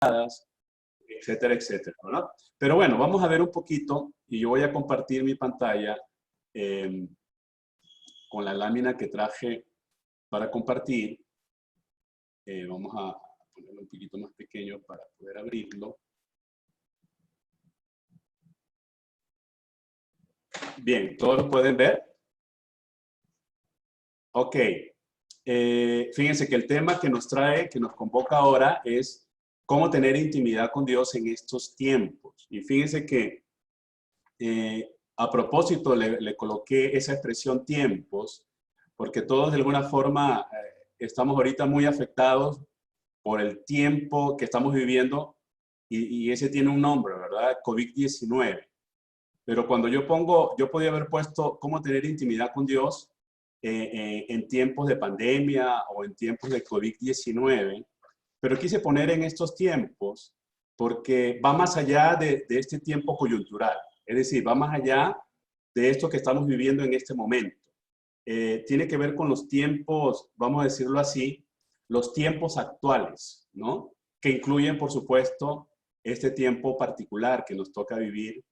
etcétera, etcétera, ¿verdad? Pero bueno, vamos a ver un poquito, y yo voy a compartir mi pantalla con la lámina que traje para compartir. Vamos a ponerlo un poquito más pequeño para poder abrirlo. Bien, ¿todos lo pueden ver? Ok. Fíjense que el tema que nos trae, que nos convoca ahora es cómo tener intimidad con Dios en estos tiempos. Y fíjense que a propósito le coloqué esa expresión tiempos, porque todos de alguna forma estamos ahorita muy afectados por el tiempo que estamos viviendo y ese tiene un nombre, ¿verdad? COVID-19. Pero cuando yo podía haber puesto cómo tener intimidad con Dios en tiempos de pandemia o en tiempos de COVID-19, pero quise poner en estos tiempos porque va más allá de este tiempo coyuntural. Es decir, va más allá de esto que estamos viviendo en este momento. Tiene que ver con los tiempos, vamos a decirlo así, los tiempos actuales, ¿no? Que incluyen, por supuesto, este tiempo particular que nos toca vivir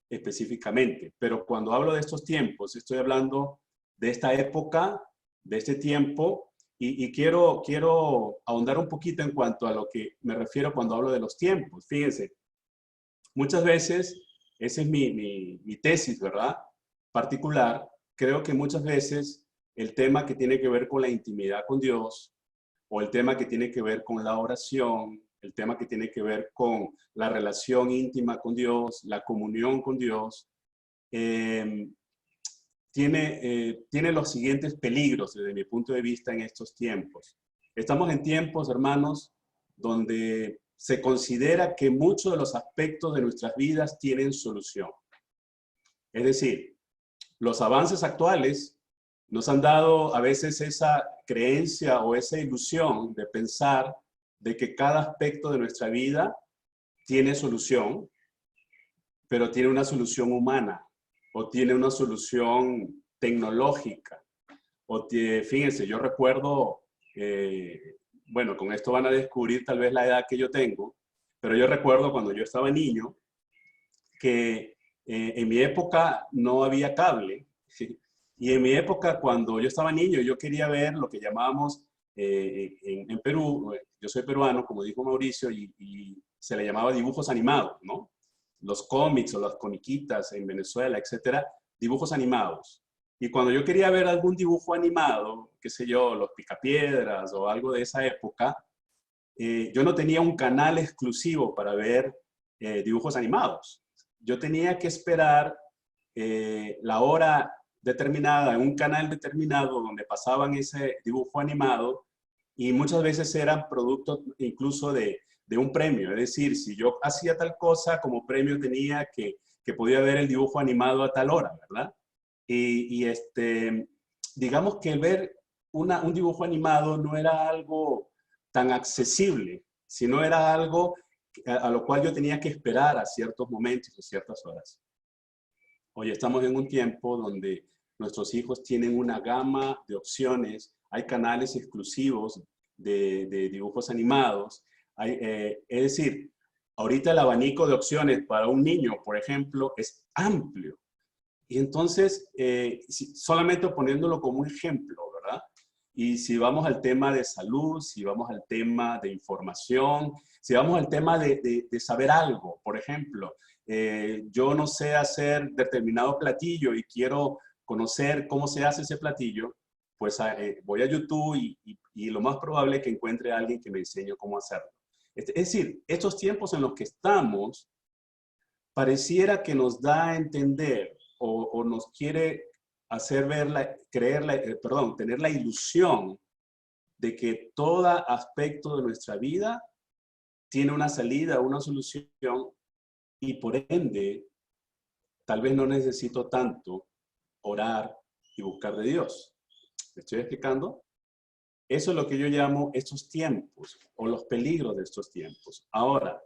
específicamente. Pero cuando hablo de estos tiempos, estoy hablando de esta época, de este tiempo, y quiero ahondar un poquito en cuanto a lo que me refiero cuando hablo de los tiempos. Fíjense, muchas veces, esa es mi tesis, ¿verdad? Particular, creo que muchas veces el tema que tiene que ver con la intimidad con Dios, o el tema que tiene que ver con la oración, el tema que tiene que ver con la relación íntima con Dios, la comunión con Dios, tiene los siguientes peligros desde mi punto de vista en estos tiempos. Estamos en tiempos, hermanos, donde se considera que muchos de los aspectos de nuestras vidas tienen solución. Es decir, los avances actuales nos han dado a veces esa creencia o esa ilusión de pensar de que cada aspecto de nuestra vida tiene solución, pero tiene una solución humana o tiene una solución tecnológica. Fíjense, yo recuerdo, bueno, con esto van a descubrir tal vez la edad que yo tengo, pero yo recuerdo cuando yo estaba niño que en mi época no había cable, ¿sí? Y en mi época, cuando yo estaba niño, yo quería ver lo que llamábamos en Perú, yo soy peruano, como dijo Mauricio, y se le llamaba dibujos animados, ¿no? Los cómics o las comiquitas en Venezuela, etcétera, dibujos animados. Y cuando yo quería ver algún dibujo animado, qué sé yo, los Picapiedras o algo de esa época, yo no tenía un canal exclusivo para ver dibujos animados. Yo tenía que esperar la hora determinada en un canal determinado donde pasaban ese dibujo animado y muchas veces eran productos incluso de un premio. Es decir, si yo hacía tal cosa, como premio tenía que podía ver el dibujo animado a tal hora, ¿verdad? Digamos que ver un dibujo animado no era algo tan accesible, sino era algo a lo cual yo tenía que esperar a ciertos momentos, a ciertas horas. Hoy estamos en un tiempo donde nuestros hijos tienen una gama de opciones, hay canales exclusivos de dibujos animados, es decir, ahorita el abanico de opciones para un niño, por ejemplo, es amplio. Y entonces, solamente poniéndolo como un ejemplo, ¿verdad? Y si vamos al tema de salud, si vamos al tema de información, si vamos al tema de saber algo, por ejemplo, yo no sé hacer determinado platillo y quiero conocer cómo se hace ese platillo, pues voy a YouTube y lo más probable es que encuentre a alguien que me enseñe cómo hacerlo. Es decir, estos tiempos en los que estamos, pareciera que nos da a entender o nos quiere hacer tener la ilusión de que todo aspecto de nuestra vida tiene una salida, una solución, y por ende, tal vez no necesito tanto orar y buscar de Dios. ¿Me estoy explicando? Eso es lo que yo llamo estos tiempos o los peligros de estos tiempos. Ahora,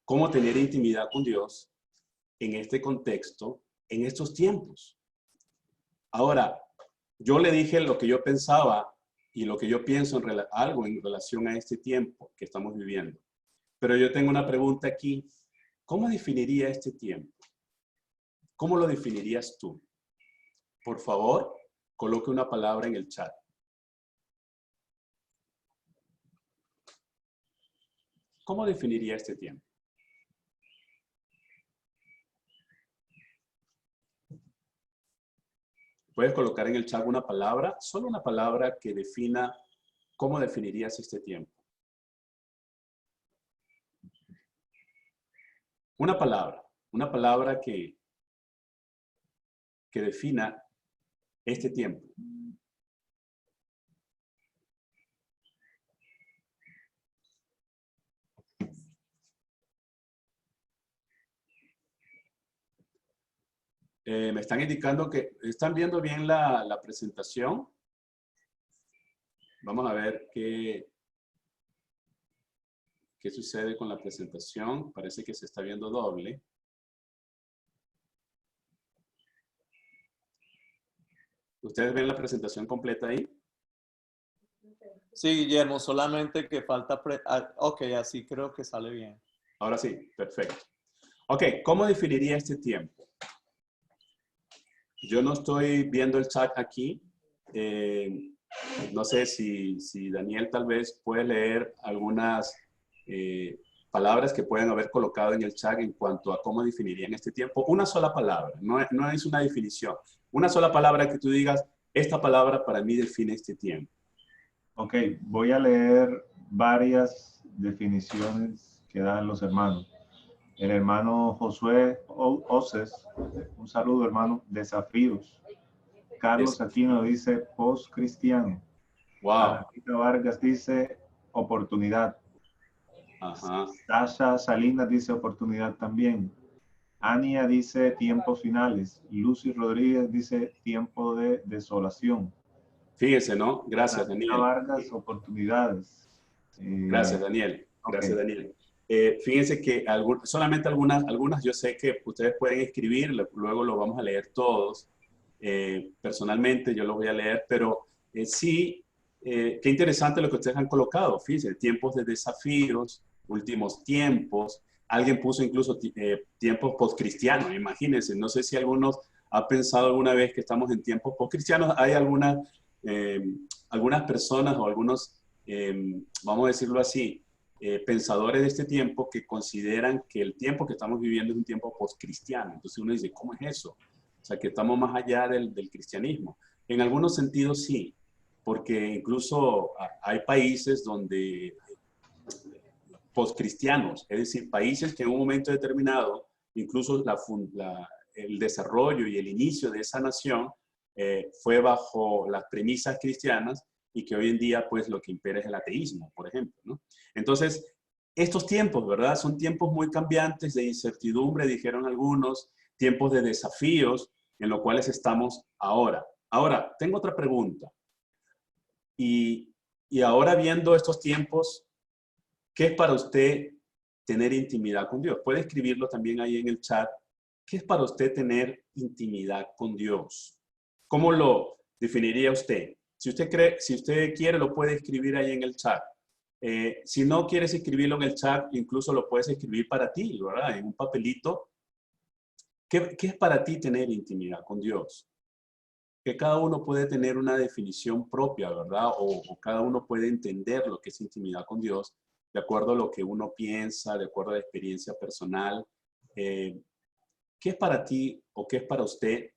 ¿cómo tener intimidad con Dios en este contexto, en estos tiempos? Ahora, yo le dije lo que yo pensaba y lo que yo pienso algo en relación a este tiempo que estamos viviendo. Pero yo tengo una pregunta aquí. ¿Cómo definiría este tiempo? ¿Cómo lo definirías tú? Por favor, coloque una palabra en el chat. ¿Cómo definiría este tiempo? Puedes colocar en el chat una palabra, solo una palabra que defina cómo definirías este tiempo. Una palabra que defina este tiempo. Me están indicando que están viendo bien la presentación. Vamos a ver qué sucede con la presentación. Parece que se está viendo doble. ¿Ustedes ven la presentación completa ahí? Sí, Guillermo, solamente que falta... ok, así creo que sale bien. Ahora sí, perfecto. Ok, ¿cómo definiría este tiempo? Yo no estoy viendo el chat aquí. No sé si Daniel tal vez puede leer algunas palabras que pueden haber colocado en el chat en cuanto a cómo definirían este tiempo. Una sola palabra, no es una definición. Una sola palabra que tú digas, esta palabra para mí define este tiempo. Ok, voy a leer varias definiciones que dan los hermanos. El hermano Josué Oces, un saludo hermano, desafíos. Carlos Aquino dice post-cristiano. Wow. Anita Vargas dice oportunidad. Ajá. Sasha Salinas dice oportunidad también. Ania dice tiempos finales. Lucy Rodríguez dice tiempo de desolación. Fíjese, ¿no? Gracias, Anita Daniel. Vargas, oportunidades. Gracias, Daniel. Gracias, Ok. Daniel. Fíjense que solamente algunas yo sé que ustedes pueden escribir, luego lo vamos a leer todos. Personalmente yo lo voy a leer, pero sí, qué interesante lo que ustedes han colocado. Fíjense, tiempos de desafíos, últimos tiempos. Alguien puso incluso tiempos postcristianos, imagínense. No sé si algunos han pensado alguna vez que estamos en tiempos postcristianos. Hay algunas personas o algunos vamos a decirlo así, pensadores de este tiempo que consideran que el tiempo que estamos viviendo es un tiempo postcristiano. Entonces uno dice, ¿cómo es eso? O sea, que estamos más allá del cristianismo. En algunos sentidos sí, porque incluso hay países donde postcristianos, es decir, países que en un momento determinado, incluso el desarrollo y el inicio de esa nación fue bajo las premisas cristianas, y que hoy en día pues lo que impera es el ateísmo, por ejemplo, ¿no? Entonces, estos tiempos, ¿verdad? Son tiempos muy cambiantes, de incertidumbre, dijeron algunos, tiempos de desafíos en los cuales estamos ahora. Ahora, tengo otra pregunta. Y ahora viendo estos tiempos, ¿qué es para usted tener intimidad con Dios? Puede escribirlo también ahí en el chat. ¿Qué es para usted tener intimidad con Dios? ¿Cómo lo definiría usted? Si usted quiere, lo puede escribir ahí en el chat. Si no quieres escribirlo en el chat, incluso lo puedes escribir para ti, ¿verdad? En un papelito. ¿Qué es para ti tener intimidad con Dios? Que cada uno puede tener una definición propia, ¿verdad? O cada uno puede entender lo que es intimidad con Dios de acuerdo a lo que uno piensa, de acuerdo a la experiencia personal. ¿Qué es para ti o qué es para usted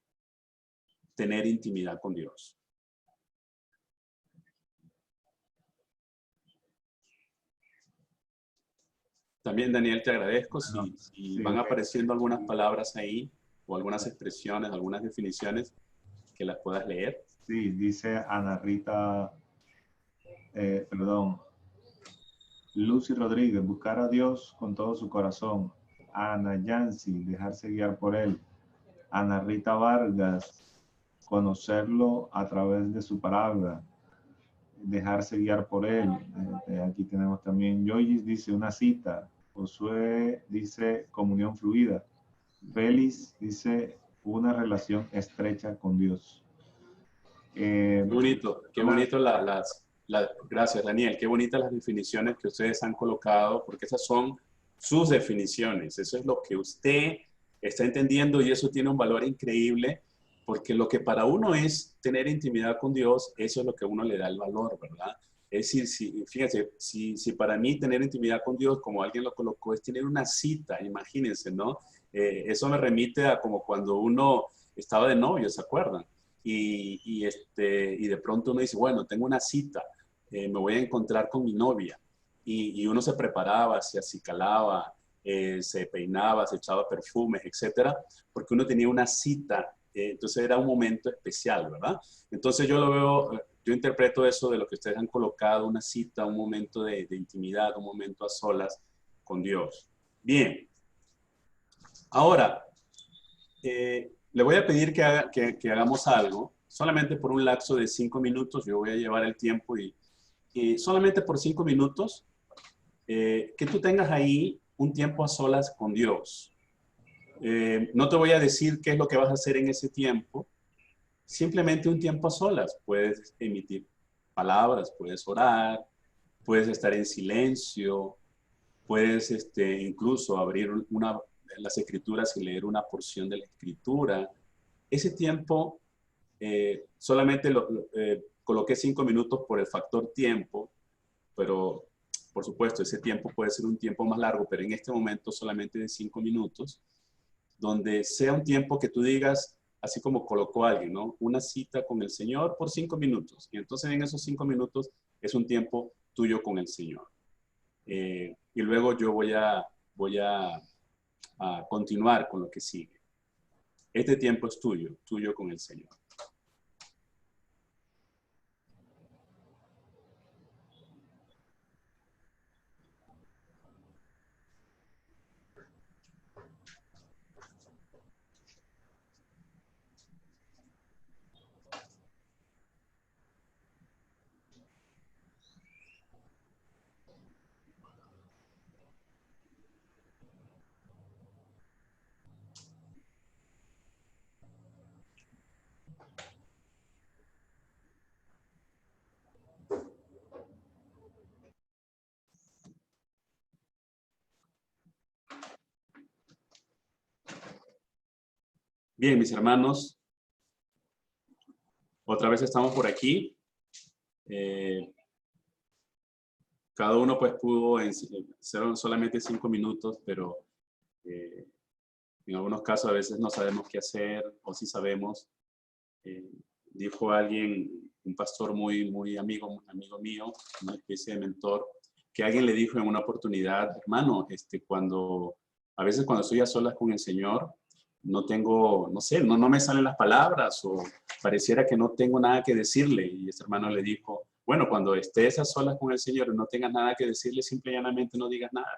tener intimidad con Dios? También, Daniel, te agradezco si Sí, van ok. apareciendo algunas palabras ahí o algunas expresiones, algunas definiciones que las puedas leer. Sí, dice Ana Rita, perdón, Lucy Rodríguez, buscar a Dios con todo su corazón. Ana Yancy, dejarse guiar por él. Ana Rita Vargas, conocerlo a través de su palabra, dejarse guiar por él. Aquí tenemos también Yoyis, dice una cita. Josué dice comunión fluida. Félix dice una relación estrecha con Dios. Qué bonito gracias, Daniel, qué bonitas las definiciones que ustedes han colocado, porque esas son sus definiciones, eso es lo que usted está entendiendo y eso tiene un valor increíble, porque lo que para uno es tener intimidad con Dios, eso es lo que a uno le da el valor, ¿verdad? Es decir, fíjense, si para mí tener intimidad con Dios, como alguien lo colocó, es tener una cita, imagínense, ¿no? Eso me remite a como cuando uno estaba de novio, ¿se acuerdan? Y de pronto uno dice, bueno, tengo una cita, me voy a encontrar con mi novia. Y uno se preparaba, se acicalaba, se peinaba, se echaba perfumes, etcétera, porque uno tenía una cita, entonces era un momento especial, ¿verdad? Entonces yo lo veo, yo interpreto eso de lo que ustedes han colocado, una cita, un momento de intimidad, un momento a solas con Dios. Bien, ahora, le voy a pedir que hagamos algo, solamente por un lapso de 5 minutos, yo voy a llevar el tiempo y solamente por 5 minutos, que tú tengas ahí un tiempo a solas con Dios. No te voy a decir qué es lo que vas a hacer en ese tiempo, simplemente un tiempo a solas. Puedes emitir palabras, puedes orar, puedes estar en silencio, puedes incluso abrir las escrituras y leer una porción de la escritura. Ese tiempo, solamente coloqué 5 minutos por el factor tiempo, pero por supuesto ese tiempo puede ser un tiempo más largo, pero en este momento solamente de 5 minutos, donde sea un tiempo que tú digas, así como colocó alguien, ¿no? Una cita con el Señor por 5 minutos. Y entonces en esos 5 minutos es un tiempo tuyo con el Señor. Y luego yo voy a continuar con lo que sigue. Este tiempo es tuyo con el Señor. Bien, mis hermanos, otra vez estamos por aquí. Cada uno pues pudo ser solamente 5 minutos, pero en algunos casos a veces no sabemos qué hacer o sí sabemos. Dijo alguien, un pastor muy amigo mío, una especie de mentor, que alguien le dijo en una oportunidad, hermano, a veces cuando estoy a solas con el Señor, no tengo, no sé, no me salen las palabras o pareciera que no tengo nada que decirle. Y este hermano le dijo, bueno, cuando estés a solas con el Señor y no tengas nada que decirle, simple y llanamente no digas nada.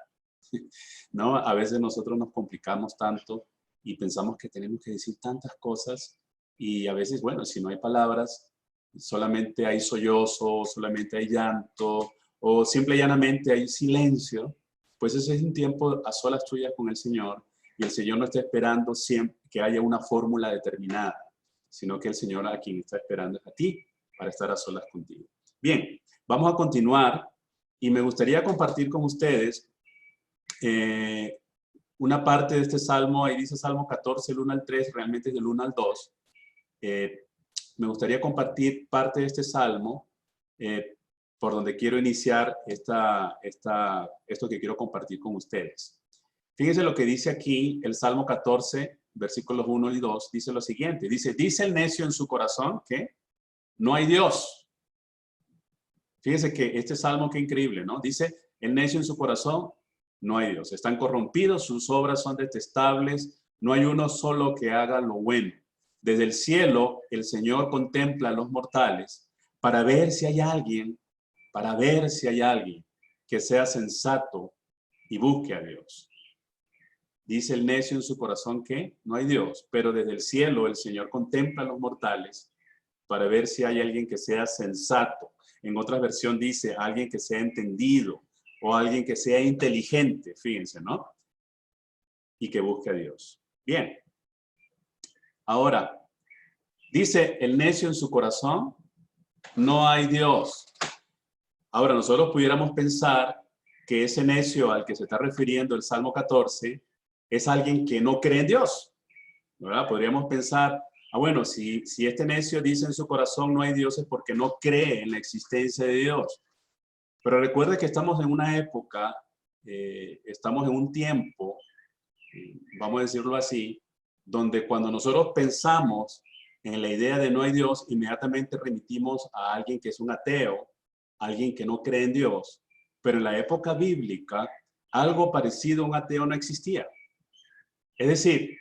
¿No? A veces nosotros nos complicamos tanto y pensamos que tenemos que decir tantas cosas y a veces, bueno, si no hay palabras, solamente hay sollozo, solamente hay llanto o simple y llanamente hay silencio, pues ese es un tiempo a solas tuyas con el Señor y el Señor no está esperando siempre que haya una fórmula determinada, sino que el Señor a quien está esperando es a ti para estar a solas contigo. Bien, vamos a continuar y me gustaría compartir con ustedes una parte de este salmo. Ahí dice Salmo 14, el 1 al 3, realmente es del 1 al 2. Me gustaría compartir parte de este salmo por donde quiero iniciar esto que quiero compartir con ustedes. Fíjense lo que dice aquí el Salmo 14, versículos 1 y 2, dice lo siguiente. Dice el necio en su corazón que no hay Dios. Fíjense que este salmo, qué increíble, ¿no? Dice el necio en su corazón, no hay Dios. Están corrompidos, sus obras son detestables, no hay uno solo que haga lo bueno. Desde el cielo, el Señor contempla a los mortales para ver si hay alguien que sea sensato y busque a Dios. Dice el necio en su corazón que no hay Dios, pero desde el cielo el Señor contempla a los mortales para ver si hay alguien que sea sensato. En otra versión dice alguien que sea entendido o alguien que sea inteligente, fíjense, ¿no? Y que busque a Dios. Bien. Ahora, Dice, el necio en su corazón, no hay Dios. Ahora, nosotros pudiéramos pensar que ese necio al que se está refiriendo el Salmo 14 es alguien que no cree en Dios, ¿verdad? Podríamos pensar, bueno, si este necio dice en su corazón no hay Dios es porque no cree en la existencia de Dios. Pero recuerde que estamos en una época, estamos en un tiempo, vamos a decirlo así, donde cuando nosotros pensamos en la idea de no hay Dios, inmediatamente remitimos a alguien que es un ateo, alguien que no cree en Dios. Pero en la época bíblica, algo parecido a un ateo no existía. Es decir,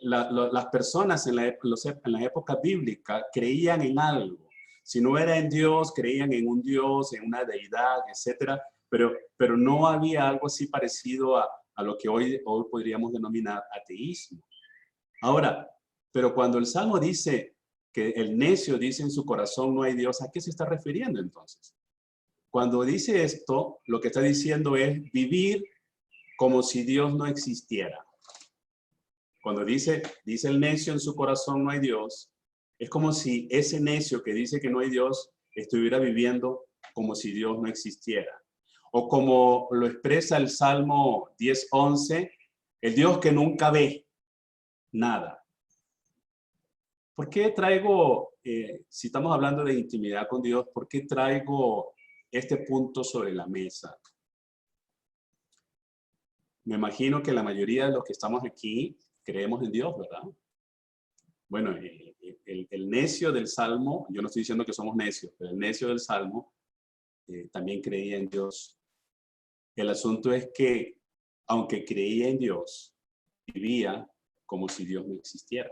las personas en la época bíblica creían en algo. Si no era en Dios, creían en un Dios, en una deidad, etcétera, pero no había algo así parecido a lo que hoy podríamos denominar ateísmo. Ahora, pero cuando el Salmo dice que el necio dice en su corazón no hay Dios, ¿a qué se está refiriendo entonces? Cuando dice esto, lo que está diciendo es vivir como si Dios no existiera. Cuando dice el necio en su corazón no hay Dios, es como si ese necio que dice que no hay Dios estuviera viviendo como si Dios no existiera. O como lo expresa el Salmo 10:11, el Dios que nunca ve nada. ¿Por qué traigo, si estamos hablando de intimidad con Dios, por qué traigo este punto sobre la mesa? Me imagino que la mayoría de los que estamos aquí creemos en Dios, ¿verdad? Bueno, el necio del Salmo, yo no estoy diciendo que somos necios, pero el necio del Salmo también creía en Dios. El asunto es que, aunque creía en Dios, vivía como si Dios no existiera.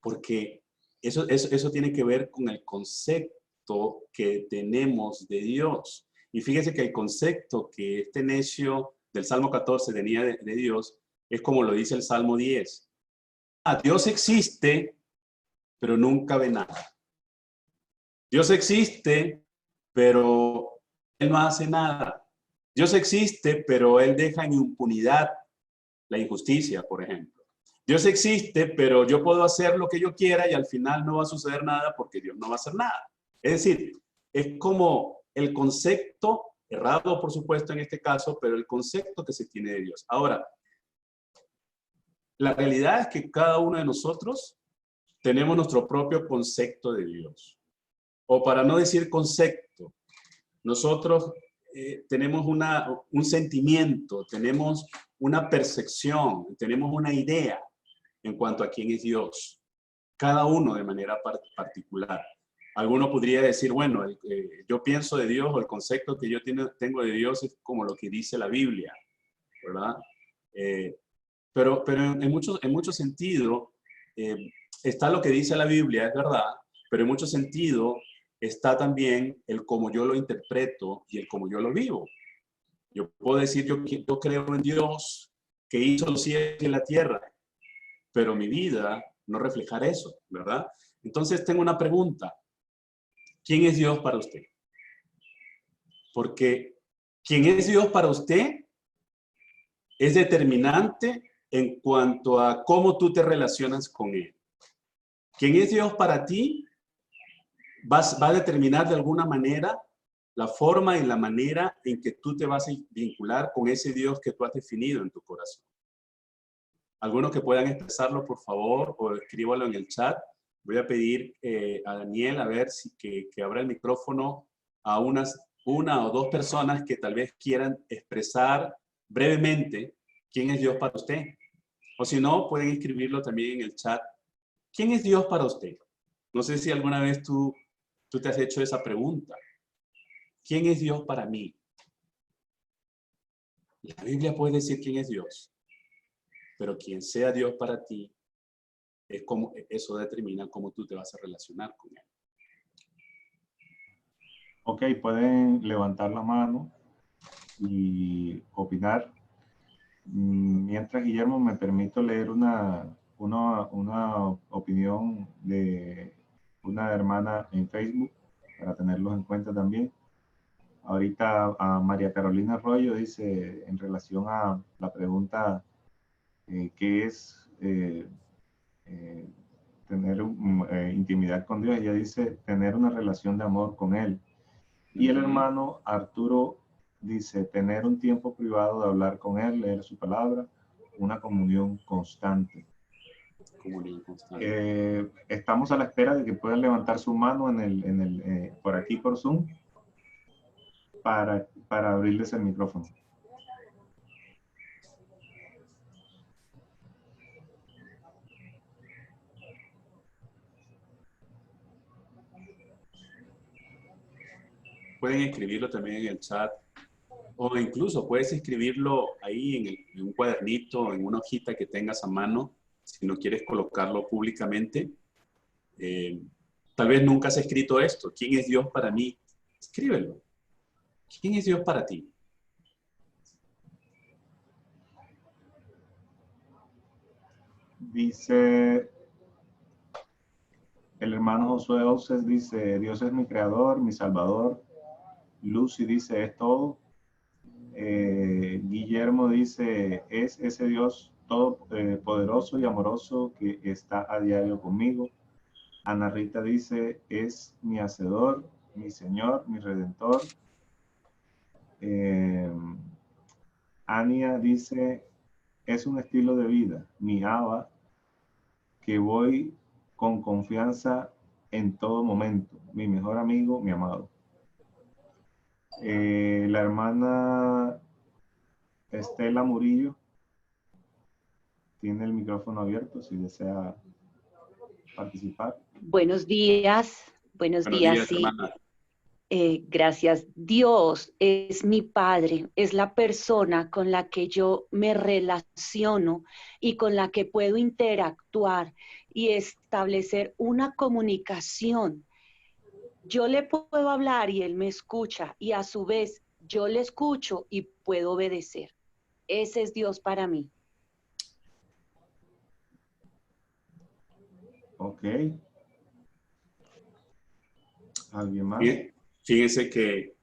Porque eso tiene que ver con el concepto que tenemos de Dios. Y fíjese que el concepto que este necio del Salmo 14 tenía de Dios es como lo dice el Salmo 10. Dios existe, pero nunca ve nada. Dios existe, pero Él no hace nada. Dios existe, pero Él deja en impunidad la injusticia, por ejemplo. Dios existe, pero yo puedo hacer lo que yo quiera y al final no va a suceder nada porque Dios no va a hacer nada. Es decir, es como el concepto, errado por supuesto en este caso, pero el concepto que se tiene de Dios. Ahora, la realidad es que cada uno de nosotros tenemos nuestro propio concepto de Dios. O para no decir concepto, nosotros tenemos un sentimiento, tenemos una percepción, tenemos una idea en cuanto a quién es Dios. Cada uno de manera particular. Alguno podría decir, bueno, yo pienso de Dios o el concepto que yo tengo de Dios es como lo que dice la Biblia, ¿verdad? Pero en mucho sentido está lo que dice la Biblia, es verdad, pero en mucho sentido está también el cómo yo lo interpreto y el cómo yo lo vivo. Yo puedo decir, yo creo en Dios que hizo los cielos y la tierra, pero mi vida no reflejar eso, ¿verdad? Entonces tengo una pregunta. ¿Quién es Dios para usted? Porque ¿quién es Dios para usted? Es determinante en cuanto a cómo tú te relacionas con Él. ¿Quién es Dios para ti? Va a determinar de alguna manera la forma y la manera en que tú te vas a vincular con ese Dios que tú has definido en tu corazón. Algunos que puedan expresarlo, por favor, o escríbalo en el chat. Voy a pedir a Daniel a ver si que abra el micrófono a una o dos personas que tal vez quieran expresar brevemente quién es Dios para usted. O si no, pueden escribirlo también en el chat. ¿Quién es Dios para usted? No sé si alguna vez tú te has hecho esa pregunta. ¿Quién es Dios para mí? La Biblia puede decir quién es Dios, pero quien sea Dios para ti, es como, eso determina cómo tú te vas a relacionar con Él. Ok, pueden levantar la mano y opinar. Mientras, Guillermo, me permito leer una opinión de una hermana en Facebook para tenerlos en cuenta también. Ahorita a María Carolina Arroyo dice en relación a la pregunta ¿qué es tener intimidad con Dios. Ella dice tener una relación de amor con Él. Y el hermano Arturo dice tener un tiempo privado de hablar con Él, leer su palabra, una comunión constante. Comunión constante. Estamos a la espera de que puedan levantar su mano por aquí por Zoom para abrirles el micrófono. Pueden escribirlo también en el chat, o incluso puedes escribirlo ahí en un cuadernito, en una hojita que tengas a mano, si no quieres colocarlo públicamente. Tal vez nunca has escrito esto. ¿Quién es Dios para mí? Escríbelo. ¿Quién es Dios para ti? Dice el hermano Josué Oces, dice, Dios es mi creador, mi salvador. Lucy dice, es todo. Guillermo dice, es ese Dios todo poderoso y amoroso que está a diario conmigo. Ana Rita dice, es mi hacedor, mi Señor, mi Redentor. Ania dice, es un estilo de vida, mi Abba, que voy con confianza en todo momento, mi mejor amigo, mi amado. La hermana Estela Murillo tiene el micrófono abierto si desea participar. Buenos días, Buenos días, sí. hermana. Gracias. Dios es mi Padre, es la persona con la que yo me relaciono y con la que puedo interactuar y establecer una comunicación. Yo le puedo hablar y Él me escucha y a su vez yo le escucho y puedo obedecer. Ese es Dios para mí. Ok. ¿Alguien más? Bien. Fíjense que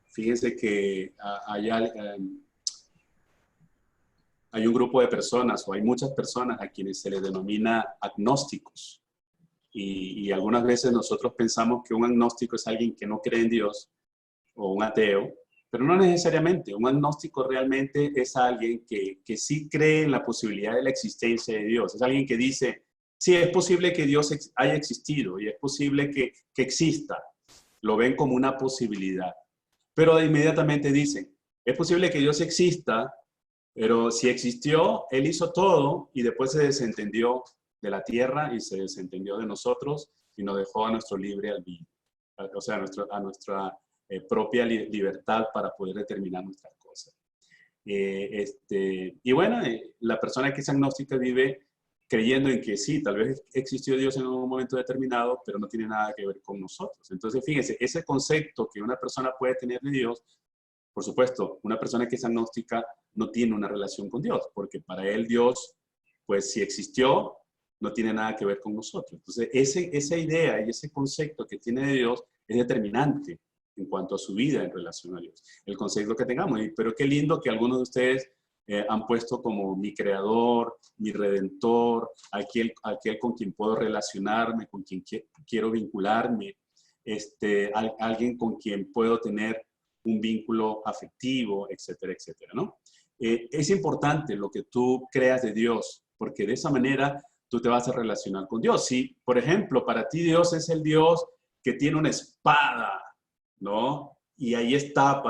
hay un grupo de personas, o hay muchas personas a quienes se les denomina agnósticos. Y algunas veces nosotros pensamos que un agnóstico es alguien que no cree en Dios, o un ateo, pero no necesariamente. Un agnóstico realmente es alguien que sí cree en la posibilidad de la existencia de Dios. Es alguien que dice, sí, es posible que Dios haya existido y es posible que exista. Lo ven como una posibilidad. Pero inmediatamente dicen, es posible que Dios exista, pero si existió, Él hizo todo y después se desentendió de la tierra y se desentendió de nosotros y nos dejó a nuestro libre albedrío, o sea, a nuestra propia libertad para poder determinar nuestras cosas. Y bueno, la persona que es agnóstica vive creyendo en que sí, tal vez existió Dios en un momento determinado, pero no tiene nada que ver con nosotros. Entonces, fíjense, ese concepto que una persona puede tener de Dios, por supuesto, una persona que es agnóstica no tiene una relación con Dios, porque para él Dios, pues si existió, no tiene nada que ver con nosotros. Entonces, esa idea y ese concepto que tiene de Dios es determinante en cuanto a su vida en relación a Dios. El concepto que tengamos. Pero qué lindo que algunos de ustedes han puesto como mi creador, mi redentor, aquel con quien puedo relacionarme, con quien quiero vincularme, alguien con quien puedo tener un vínculo afectivo, etcétera, etcétera, ¿no? Es importante lo que tú creas de Dios, porque de esa manera tú te vas a relacionar con Dios. Si, por ejemplo, para ti Dios es el Dios que tiene una espada, ¿no? Y ahí está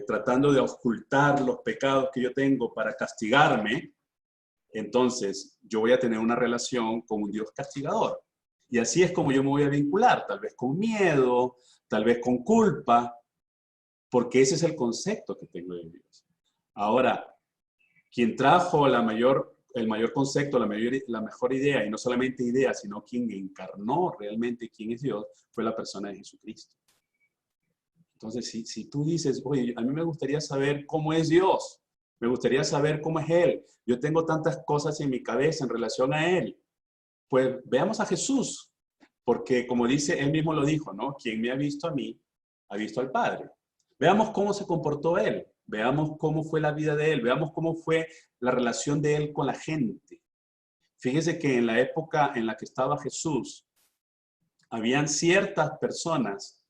tratando de ocultar los pecados que yo tengo para castigarme, entonces yo voy a tener una relación con un Dios castigador. Y así es como yo me voy a vincular, tal vez con miedo, tal vez con culpa, porque ese es el concepto que tengo de Dios. Ahora, quien trajo el mayor concepto, la mejor idea, y no solamente idea, sino quien encarnó realmente quién es Dios, fue la persona de Jesucristo. Entonces, si tú dices, oye, a mí me gustaría saber cómo es Dios, me gustaría saber cómo es Él, yo tengo tantas cosas en mi cabeza en relación a Él, pues veamos a Jesús, porque como dice, Él mismo lo dijo, ¿no? Quien me ha visto a mí, ha visto al Padre. Veamos cómo se comportó Él, veamos cómo fue la vida de Él, veamos cómo fue la relación de Él con la gente. Fíjese que en la época en la que estaba Jesús, habían ciertas personas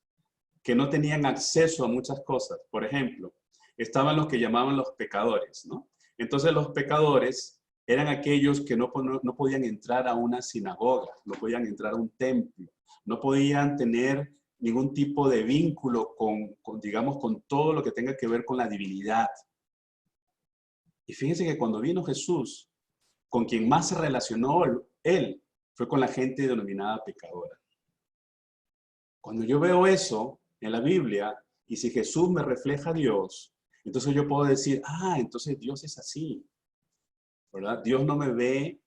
que no tenían acceso a muchas cosas. Por ejemplo, estaban los que llamaban los pecadores, ¿no? Entonces los pecadores eran aquellos que no podían entrar a una sinagoga, no podían entrar a un templo, no podían tener ningún tipo de vínculo digamos, con todo lo que tenga que ver con la divinidad. Y fíjense que cuando vino Jesús, con quien más se relacionó él fue con la gente denominada pecadora. Cuando yo veo eso en la Biblia, y si Jesús me refleja a Dios, entonces yo puedo decir, entonces Dios es así, ¿verdad? Dios no me ve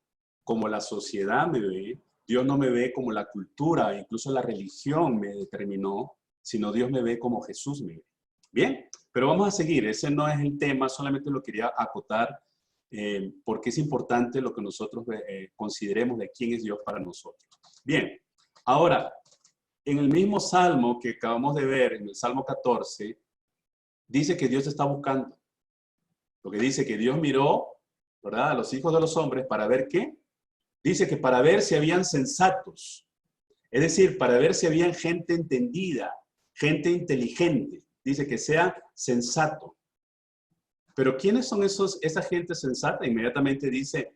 como la sociedad me ve, Dios no me ve como la cultura, incluso la religión me determinó, sino Dios me ve como Jesús me ve. Bien, pero vamos a seguir, ese no es el tema, solamente lo quería acotar, porque es importante lo que nosotros consideremos de quién es Dios para nosotros. Bien, ahora, en el mismo Salmo que acabamos de ver, en el Salmo 14, dice que Dios está buscando. Lo que dice que Dios miró, ¿verdad?, a los hijos de los hombres para ver qué. Dice que para ver si habían sensatos. Es decir, para ver si habían gente entendida, gente inteligente. Dice que sea sensato. Pero ¿quiénes son esa gente sensata? Inmediatamente dice,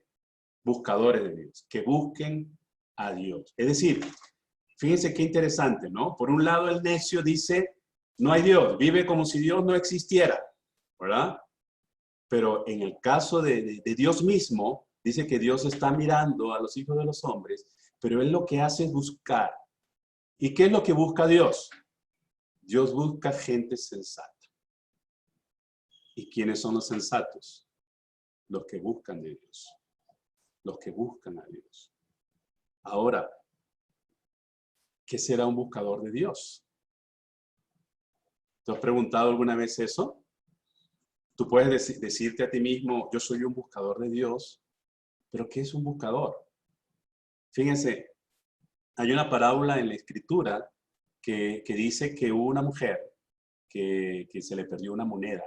buscadores de Dios, que busquen a Dios. Es decir, fíjense qué interesante, ¿no? Por un lado el necio dice, no hay Dios, vive como si Dios no existiera, ¿verdad? Pero en el caso de Dios mismo, dice que Dios está mirando a los hijos de los hombres, pero Él lo que hace es buscar. ¿Y qué es lo que busca Dios? Dios busca gente sensata. ¿Y quiénes son los sensatos? Los que buscan de Dios. Los que buscan a Dios. Ahora, ¿qué será un buscador de Dios? ¿Te has preguntado alguna vez eso? Tú puedes decirte a ti mismo, yo soy un buscador de Dios, pero ¿qué es un buscador? Fíjense, hay una parábola en la Escritura que dice que hubo una mujer que se le perdió una moneda,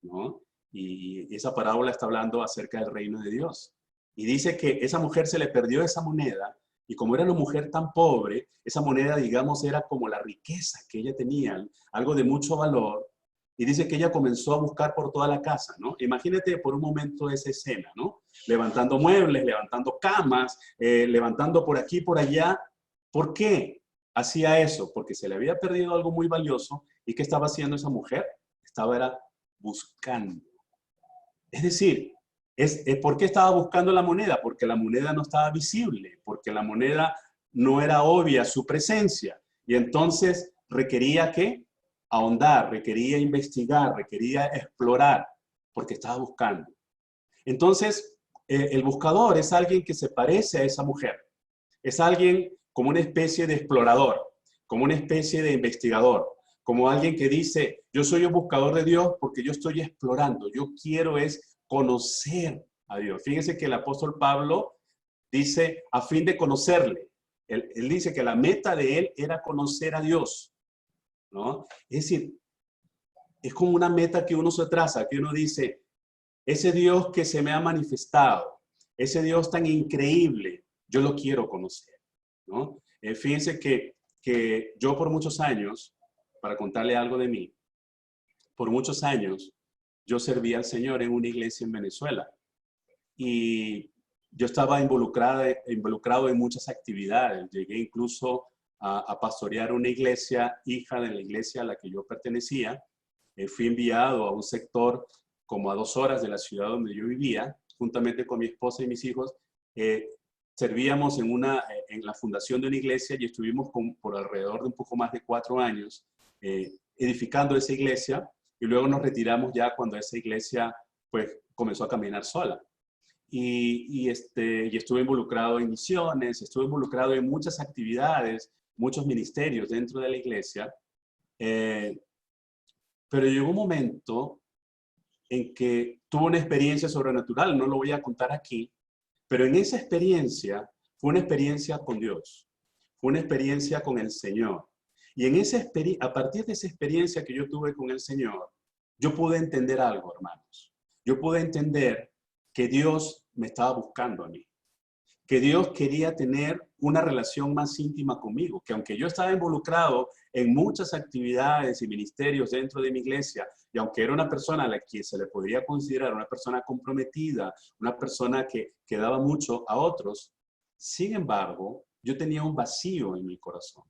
¿no? Y esa parábola está hablando acerca del reino de Dios. Y dice que esa mujer se le perdió esa moneda, y como era una mujer tan pobre, esa moneda, digamos, era como la riqueza que ella tenía, algo de mucho valor, y dice que ella comenzó a buscar por toda la casa, ¿no? Imagínate por un momento esa escena, ¿no? Levantando muebles, levantando camas, levantando por aquí, por allá. ¿Por qué hacía eso? Porque se le había perdido algo muy valioso. ¿Y qué estaba haciendo esa mujer? Estaba buscando. Es decir, ¿por qué estaba buscando la moneda? Porque la moneda no estaba visible, porque la moneda no era obvia su presencia. Y entonces requería ¿qué? Ahondar, requería investigar, requería explorar, porque estaba buscando. Entonces, el buscador es alguien que se parece a esa mujer. Es alguien como una especie de explorador, como una especie de investigador, como alguien que dice, yo soy un buscador de Dios porque yo estoy explorando, yo quiero es conocer a Dios. Fíjense que el apóstol Pablo dice, a fin de conocerle. Él dice que la meta de él era conocer a Dios, ¿no? Es decir, es como una meta que uno se traza, que uno dice, ese Dios que se me ha manifestado, ese Dios tan increíble, yo lo quiero conocer, ¿no? Fíjense que yo por muchos años, para contarle algo de mí, por muchos años yo serví al Señor en una iglesia en Venezuela y yo estaba involucrado en muchas actividades. Llegué incluso a pastorear una iglesia, hija de la iglesia a la que yo pertenecía. Fui enviado a un sector como a 2 horas de la ciudad donde yo vivía, juntamente con mi esposa y mis hijos. Servíamos en la fundación de una iglesia y estuvimos por alrededor de un poco más de 4 años edificando esa iglesia, y luego nos retiramos ya cuando esa iglesia pues comenzó a caminar sola. Y estuve involucrado en misiones, estuve involucrado en muchas actividades, muchos ministerios dentro de la iglesia, pero llegó un momento en que tuve una experiencia sobrenatural, no lo voy a contar aquí, pero en esa experiencia fue una experiencia con Dios, fue una experiencia con el Señor. Y a partir de esa experiencia que yo tuve con el Señor, yo pude entender algo, hermanos. Yo pude entender que Dios me estaba buscando a mí. que Dios quería tener una relación más íntima conmigo, que aunque yo estaba involucrado en muchas actividades y ministerios dentro de mi iglesia, y aunque era una persona a la que se le podría considerar una persona comprometida, una persona que daba mucho a otros, sin embargo, yo tenía un vacío en mi corazón.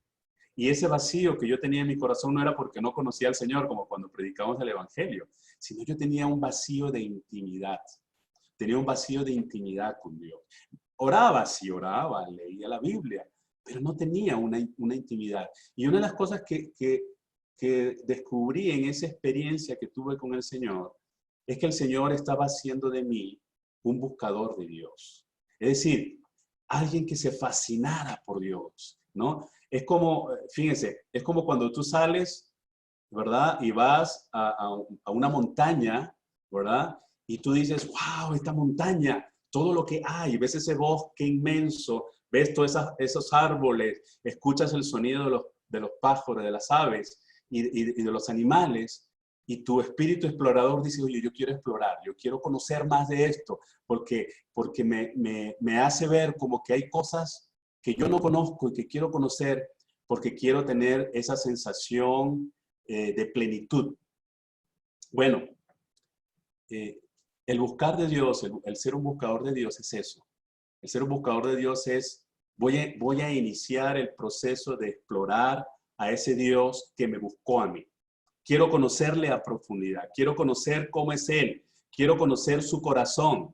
Y ese vacío que yo tenía en mi corazón no era porque no conocía al Señor, como cuando predicamos el Evangelio, sino yo tenía un vacío de intimidad. Tenía un vacío de intimidad con Dios. Oraba, sí oraba, leía la Biblia, pero no tenía una intimidad. Y una de las cosas que descubrí en esa experiencia que tuve con el Señor, es que el Señor estaba haciendo de mí un buscador de Dios. Es decir, alguien que se fascinara por Dios, ¿no? Es como, fíjense, es como cuando tú sales, ¿verdad? Y vas a una montaña, ¿verdad? Y tú dices, wow, esta montaña, todo lo que hay, ves ese bosque inmenso, ves todos esos árboles, escuchas el sonido de los pájaros, de las aves y de los animales, y tu espíritu explorador dice, oye, yo quiero explorar, yo quiero conocer más de esto, porque me hace ver como que hay cosas que yo no conozco y que quiero conocer, porque quiero tener esa sensación de plenitud. Bueno, el buscar de Dios, el ser un buscador de Dios es eso. El ser un buscador de Dios es, voy a iniciar el proceso de explorar a ese Dios que me buscó a mí. Quiero conocerle a profundidad, quiero conocer cómo es Él, quiero conocer su corazón.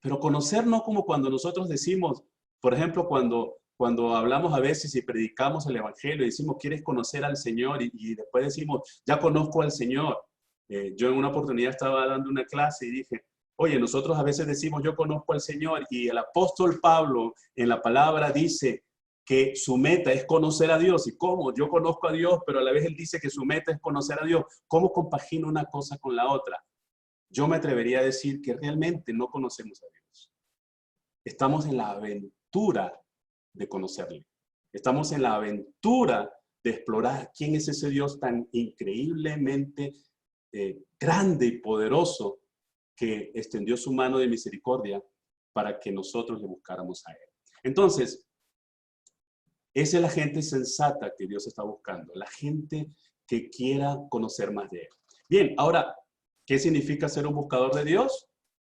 Pero conocer no como cuando nosotros decimos, por ejemplo, cuando hablamos a veces y predicamos el Evangelio y decimos, ¿quieres conocer al Señor? Y después decimos, ya conozco al Señor. Yo en una oportunidad estaba dando una clase y dije, oye, nosotros a veces decimos, yo conozco al Señor, y el apóstol Pablo en la palabra dice que su meta es conocer a Dios. ¿Y cómo? Yo conozco a Dios, pero a la vez él dice que su meta es conocer a Dios. ¿Cómo compagino una cosa con la otra? Yo me atrevería a decir que realmente no conocemos a Dios. Estamos en la aventura de conocerle. Estamos en la aventura de explorar quién es ese Dios tan increíblemente grande y poderoso que extendió su mano de misericordia para que nosotros le buscáramos a Él. Entonces, esa es la gente sensata que Dios está buscando, la gente que quiera conocer más de Él. Bien, ahora, ¿qué significa ser un buscador de Dios?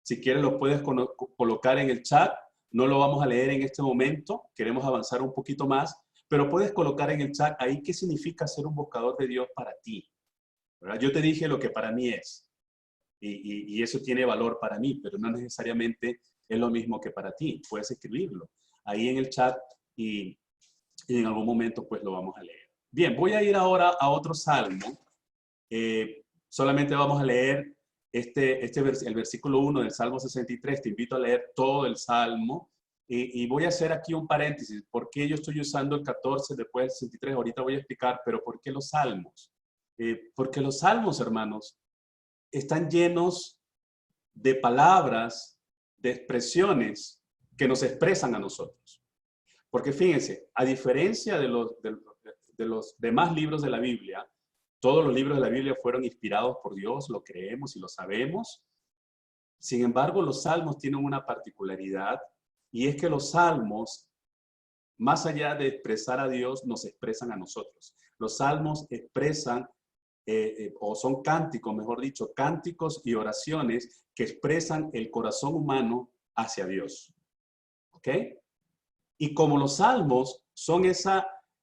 Si quieres lo puedes colocar en el chat. No lo vamos a leer en este momento. Queremos avanzar un poquito más. Pero puedes colocar en el chat ahí qué significa ser un buscador de Dios para ti. ¿Verdad? Yo te dije lo que para mí es. Y eso tiene valor para mí, pero no necesariamente es lo mismo que para ti. Puedes escribirlo ahí en el chat y en algún momento pues lo vamos a leer. Bien, voy a ir ahora a otro salmo. Solamente vamos a leer el versículo 1 del Salmo 63. Te invito a leer todo el Salmo. Y voy a hacer aquí un paréntesis. ¿Por qué yo estoy usando el 14 después del 63? Ahorita voy a explicar, pero ¿por qué los salmos? Porque los salmos, hermanos, están llenos de palabras, de expresiones que nos expresan a nosotros. Porque fíjense, a diferencia de los demás libros de la Biblia, todos los libros de la Biblia fueron inspirados por Dios, lo creemos y lo sabemos. Sin embargo, los salmos tienen una particularidad, y es que los salmos, más allá de expresar a Dios, nos expresan a nosotros. Los salmos expresan, o son cánticos, mejor dicho, cánticos y oraciones que expresan el corazón humano hacia Dios. ¿Ok? Y como los salmos son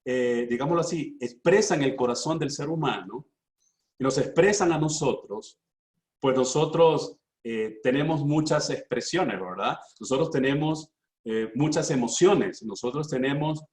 digámoslo así, expresan el corazón del ser humano, y nos expresan a nosotros, pues nosotros tenemos muchas expresiones, ¿verdad? Nosotros tenemos muchas emociones, nosotros tenemos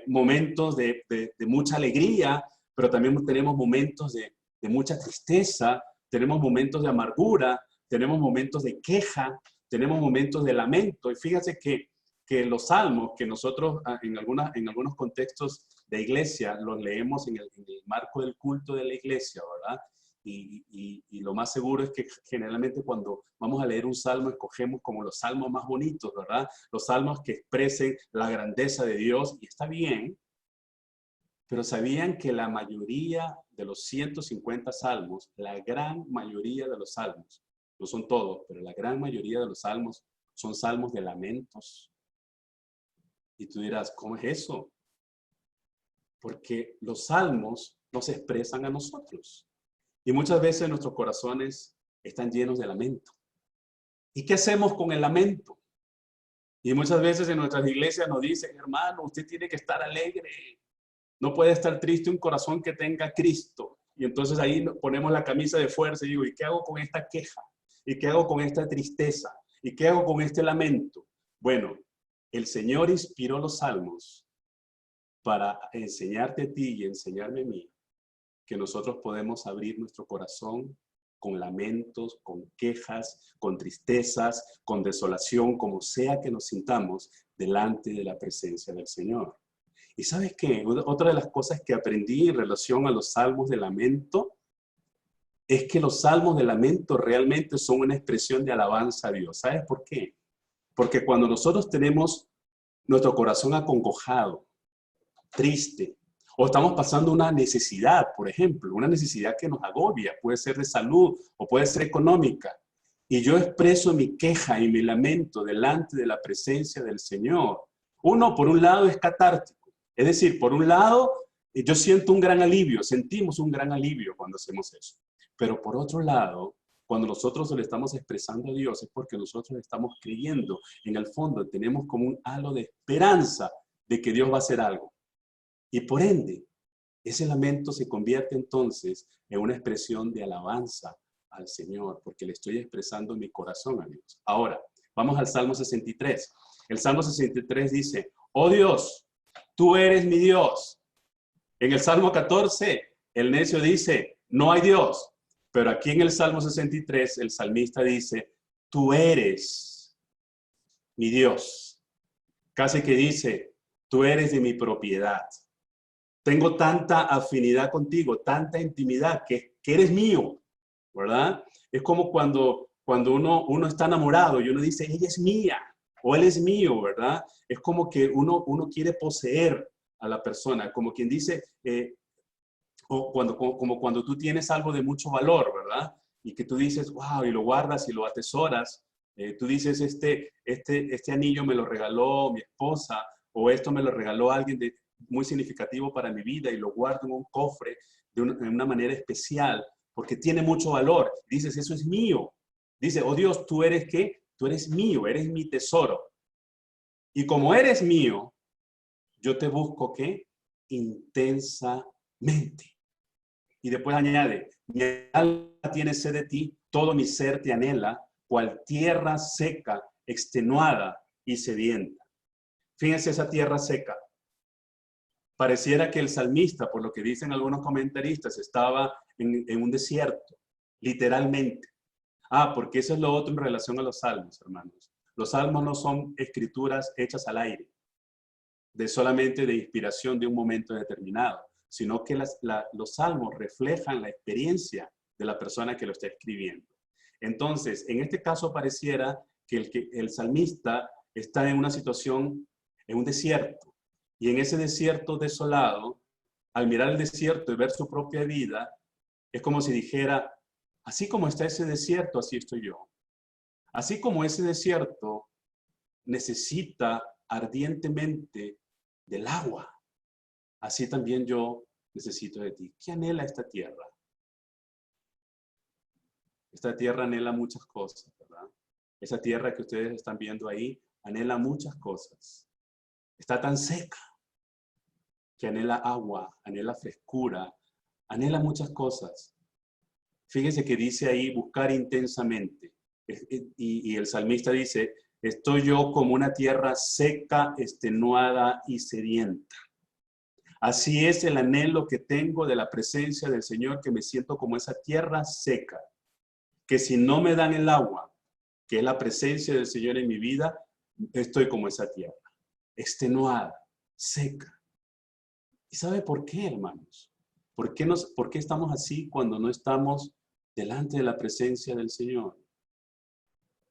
momentos de mucha alegría, pero también tenemos momentos de mucha tristeza, tenemos momentos de amargura, tenemos momentos de queja, tenemos momentos de lamento. Y fíjense que los salmos, que nosotros en algunos contextos de iglesia los leemos en el marco del culto de la iglesia, ¿verdad? Y lo más seguro es que generalmente cuando vamos a leer un salmo escogemos como los salmos más bonitos, ¿verdad? Los salmos que expresen la grandeza de Dios, y está bien, pero ¿sabían que la mayoría de los 150 salmos, la gran mayoría de los salmos, no son todos, pero la gran mayoría de los salmos son salmos de lamentos. Y tú dirás, ¿cómo es eso? Porque los salmos nos expresan a nosotros. Y muchas veces nuestros corazones están llenos de lamento. ¿Y qué hacemos con el lamento? Y muchas veces en nuestras iglesias nos dicen, hermano, usted tiene que estar alegre. No puede estar triste un corazón que tenga Cristo. Y entonces ahí ponemos la camisa de fuerza y digo, ¿y qué hago con esta queja? ¿Y qué hago con esta tristeza? ¿Y qué hago con este lamento? Bueno, el Señor inspiró los salmos para enseñarte a ti y enseñarme a mí que nosotros podemos abrir nuestro corazón con lamentos, con quejas, con tristezas, con desolación, como sea que nos sintamos delante de la presencia del Señor. ¿Y sabes qué? Otra de las cosas que aprendí en relación a los salmos de lamento es que los salmos de lamento realmente son una expresión de alabanza a Dios. ¿Sabes por qué? Porque cuando nosotros tenemos nuestro corazón acongojado, triste, o estamos pasando una necesidad, por ejemplo, una necesidad que nos agobia, puede ser de salud o puede ser económica, y yo expreso mi queja y mi lamento delante de la presencia del Señor. Uno, por un lado, es catártico. Es decir, por un lado, yo siento un gran alivio, sentimos un gran alivio cuando hacemos eso. Pero por otro lado, cuando nosotros le estamos expresando a Dios, es porque nosotros estamos creyendo. En el fondo, tenemos como un halo de esperanza de que Dios va a hacer algo. Y por ende, ese lamento se convierte entonces en una expresión de alabanza al Señor, porque le estoy expresando mi corazón a Dios. Ahora, vamos al Salmo 63. El Salmo 63 dice, oh Dios, tú eres mi Dios. En el Salmo 14, el necio dice, no hay Dios. Pero aquí en el Salmo 63, el salmista dice, tú eres mi Dios. Casi que dice, tú eres de mi propiedad. Tengo tanta afinidad contigo, tanta intimidad, que eres mío, ¿verdad? Es como cuando uno está enamorado y uno dice, ella es mía, o él es mío, ¿verdad? Es como que uno quiere poseer a la persona, como quien dice, como cuando tú tienes algo de mucho valor, ¿verdad? Y que tú dices, wow, y lo guardas y lo atesoras. Tú dices, este anillo me lo regaló mi esposa, o esto me lo regaló alguien muy significativo para mi vida, y lo guardo en un cofre de una manera especial, porque tiene mucho valor. Dices, eso es mío. Dice, oh Dios, ¿tú eres qué? Tú eres mío, eres mi tesoro. Y como eres mío, yo te busco, ¿qué? Intensamente. Y después añade, mi alma tiene sed de ti, todo mi ser te anhela, cual tierra seca, extenuada y sedienta. Fíjense esa tierra seca. Pareciera que el salmista, por lo que dicen algunos comentaristas, estaba en un desierto, literalmente. Porque eso es lo otro en relación a los salmos, hermanos. Los salmos no son escrituras hechas al aire, solamente de inspiración de un momento determinado, sino que los salmos reflejan la experiencia de la persona que lo está escribiendo. Entonces, en este caso pareciera que el salmista está en una situación, en un desierto, y en ese desierto desolado, al mirar el desierto y ver su propia vida, es como si dijera, así como está ese desierto, así estoy yo. Así como ese desierto necesita ardientemente del agua, así también yo necesito de ti. ¿Qué anhela esta tierra? Esta tierra anhela muchas cosas, ¿verdad? Esa tierra que ustedes están viendo ahí anhela muchas cosas. Está tan seca que anhela agua, anhela frescura, anhela muchas cosas. Fíjense que dice ahí buscar intensamente. Y el salmista dice, estoy yo como una tierra seca, extenuada y sedienta. Así es el anhelo que tengo de la presencia del Señor, que me siento como esa tierra seca, que si no me dan el agua, que es la presencia del Señor en mi vida, estoy como esa tierra, extenuada, seca. ¿Y sabe por qué, hermanos? ¿Por qué estamos así cuando no estamos delante de la presencia del Señor?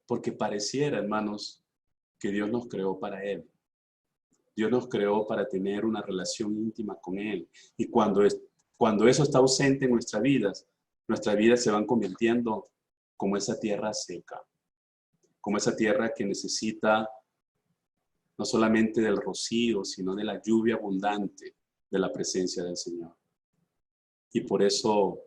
Porque pareciera, hermanos, que Dios nos creó para Él. Dios nos creó para tener una relación íntima con Él. Y cuando eso está ausente en nuestras vidas se van convirtiendo como esa tierra seca. como esa tierra que necesita no solamente del rocío, sino de la lluvia abundante de la presencia del Señor. Y por eso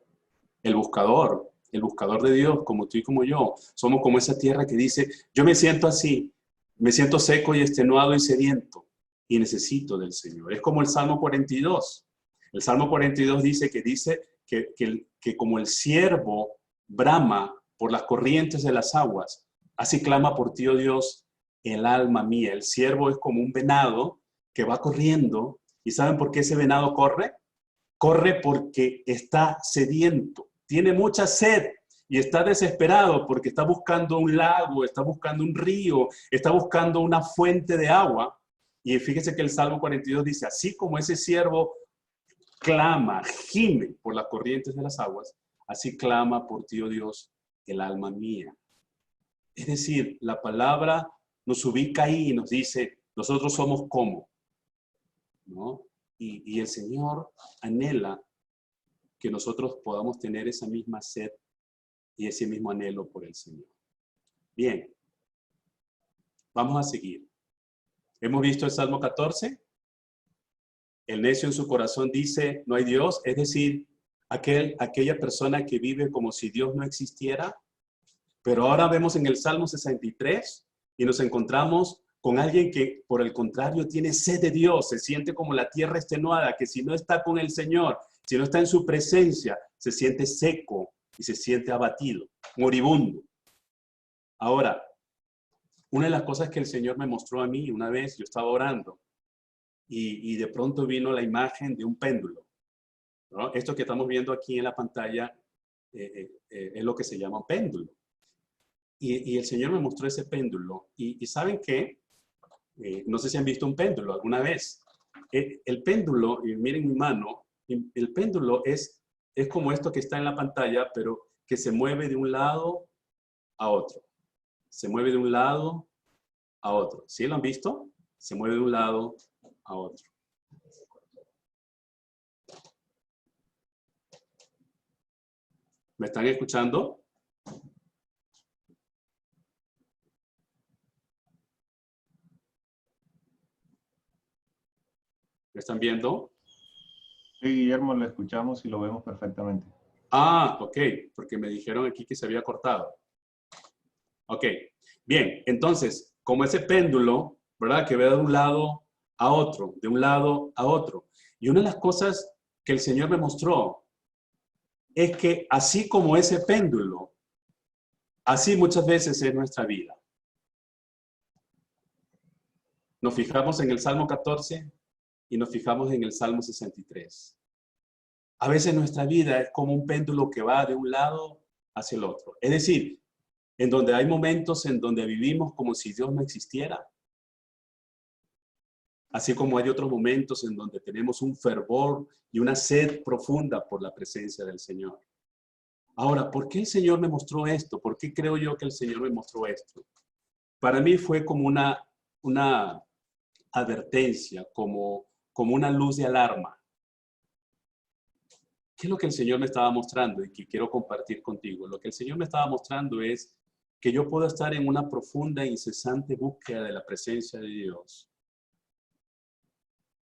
el buscador de Dios, como tú y como yo, somos como esa tierra que dice, yo me siento así, me siento seco y extenuado y sediento, y necesito del Señor. Es como el Salmo 42. El Salmo 42 dice que como el ciervo brama por las corrientes de las aguas, así clama por ti, oh Dios, el alma mía. El ciervo es como un venado que va corriendo. ¿Y saben por qué ese venado corre? Corre porque está sediento, tiene mucha sed y está desesperado porque está buscando un lago, está buscando un río, está buscando una fuente de agua. Y fíjese que el Salmo 42 dice, así como ese ciervo clama, gime por las corrientes de las aguas, así clama por ti, oh Dios, el alma mía. Es decir, la palabra nos ubica ahí y nos dice, nosotros somos como, ¿no? Y el Señor anhela que nosotros podamos tener esa misma sed y ese mismo anhelo por el Señor. Bien, vamos a seguir. Hemos visto el Salmo 14. El necio en su corazón dice, no hay Dios, es decir, aquella persona que vive como si Dios no existiera. Pero ahora vemos en el Salmo 63 y nos encontramos con alguien que, por el contrario, tiene sed de Dios, se siente como la tierra extenuada, que si no está con el Señor, si no está en su presencia, se siente seco y se siente abatido, moribundo. Ahora, una de las cosas que el Señor me mostró a mí una vez, yo estaba orando, y de pronto vino la imagen de un péndulo, ¿no? Esto que estamos viendo aquí en la pantalla es lo que se llama un péndulo. Y el Señor me mostró ese péndulo. ¿Y saben qué? No sé si han visto un péndulo alguna vez. El péndulo, y miren mi mano, el péndulo es como esto que está en la pantalla, pero que se mueve de un lado a otro. Se mueve de un lado a otro. ¿Sí lo han visto? Se mueve de un lado a otro. ¿Me están escuchando? ¿Me están viendo? Sí, Guillermo, lo escuchamos y lo vemos perfectamente. Ah, ok, porque me dijeron aquí que se había cortado. Ok, bien, entonces, como ese péndulo, ¿verdad? Que va de un lado a otro, de un lado a otro. Y una de las cosas que el Señor me mostró es que así como ese péndulo, así muchas veces es nuestra vida. Nos fijamos en el Salmo 14 y nos fijamos en el Salmo 63. A veces nuestra vida es como un péndulo que va de un lado hacia el otro. Es decir, en donde hay momentos en donde vivimos como si Dios no existiera. Así como hay otros momentos en donde tenemos un fervor y una sed profunda por la presencia del Señor. Ahora, ¿por qué el Señor me mostró esto? ¿Por qué creo yo que el Señor me mostró esto? Para mí fue como una advertencia, como una luz de alarma. ¿Qué es lo que el Señor me estaba mostrando y que quiero compartir contigo? Lo que el Señor me estaba mostrando es que yo puedo estar en una profunda e incesante búsqueda de la presencia de Dios,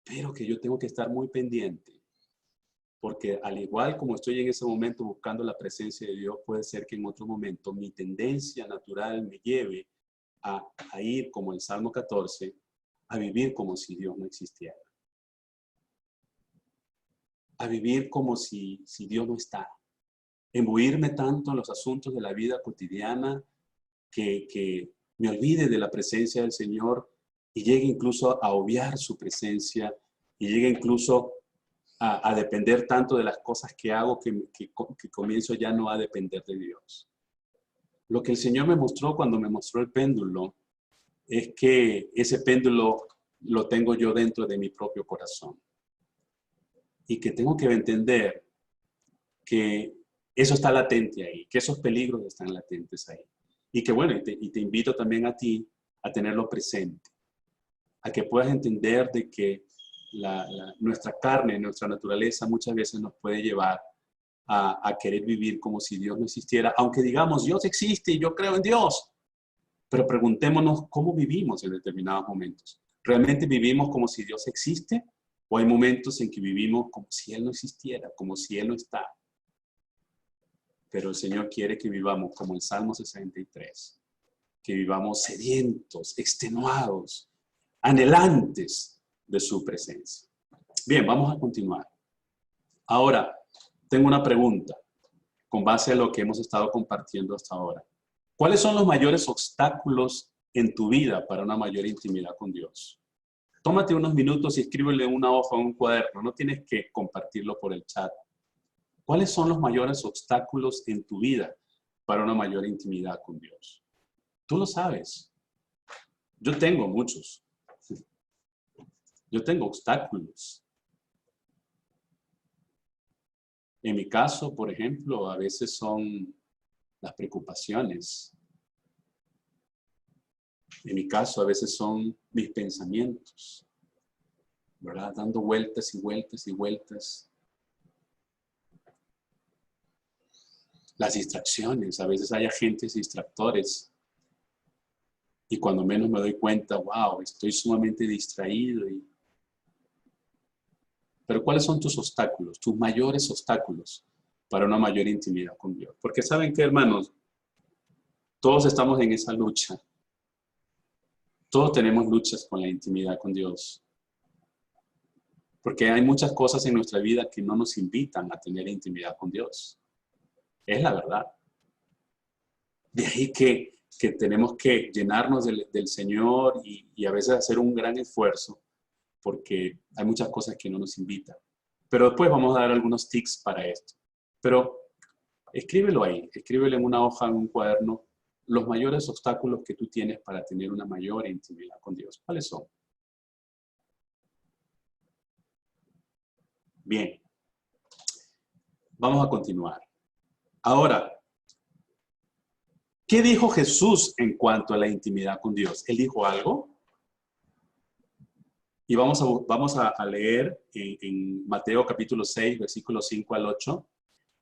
pero que yo tengo que estar muy pendiente, porque al igual como estoy en ese momento buscando la presencia de Dios, puede ser que en otro momento mi tendencia natural me lleve a ir, como el Salmo 14, a vivir como si Dios no existiera. A vivir como si Dios no está. Embuirme tanto en los asuntos de la vida cotidiana que me olvide de la presencia del Señor y llegue incluso a obviar su presencia y llegue incluso a depender tanto de las cosas que hago que comienzo ya no a depender de Dios. Lo que el Señor me mostró cuando me mostró el péndulo es que ese péndulo lo tengo yo dentro de mi propio corazón. Y que tengo que entender que eso está latente ahí, que esos peligros están latentes ahí. Y que bueno, y te invito también a ti a tenerlo presente, a que puedas entender de que nuestra carne, nuestra naturaleza muchas veces nos puede llevar a querer vivir como si Dios no existiera, aunque digamos, Dios existe y yo creo en Dios. Pero preguntémonos cómo vivimos en determinados momentos. ¿Realmente vivimos como si Dios existe? ¿O hay momentos en que vivimos como si Él no existiera, como si Él no está? Pero el Señor quiere que vivamos como el Salmo 63, que vivamos sedientos, extenuados, anhelantes de su presencia. Bien, vamos a continuar. Ahora, tengo una pregunta con base a lo que hemos estado compartiendo hasta ahora. ¿Cuáles son los mayores obstáculos en tu vida para una mayor intimidad con Dios? Tómate unos minutos y escríbele en una hoja o en un cuaderno. No tienes que compartirlo por el chat. ¿Cuáles son los mayores obstáculos en tu vida para una mayor intimidad con Dios? Tú lo sabes. Yo tengo muchos. Yo tengo obstáculos. En mi caso, por ejemplo, a veces son las preocupaciones. En mi caso, a veces son mis pensamientos, ¿verdad? Dando vueltas y vueltas y vueltas. Las distracciones, a veces hay agentes distractores. Y cuando menos me doy cuenta, wow, estoy sumamente distraído. Pero ¿cuáles son tus obstáculos, tus mayores obstáculos para una mayor intimidad con Dios? Porque ¿saben qué, hermanos? Todos estamos en esa lucha. Todos tenemos luchas con la intimidad con Dios. Porque hay muchas cosas en nuestra vida que no nos invitan a tener intimidad con Dios. Es la verdad. De ahí que tenemos que llenarnos del Señor y a veces hacer un gran esfuerzo porque hay muchas cosas que no nos invitan. Pero después vamos a dar algunos tips para esto. Pero escríbelo ahí, escríbelo en una hoja, en un cuaderno, los mayores obstáculos que tú tienes para tener una mayor intimidad con Dios. ¿Cuáles son? Bien. Vamos a continuar. Ahora, ¿qué dijo Jesús en cuanto a la intimidad con Dios? ¿Él dijo algo? Y vamos a leer en Mateo capítulo 6, versículos 5 al 8.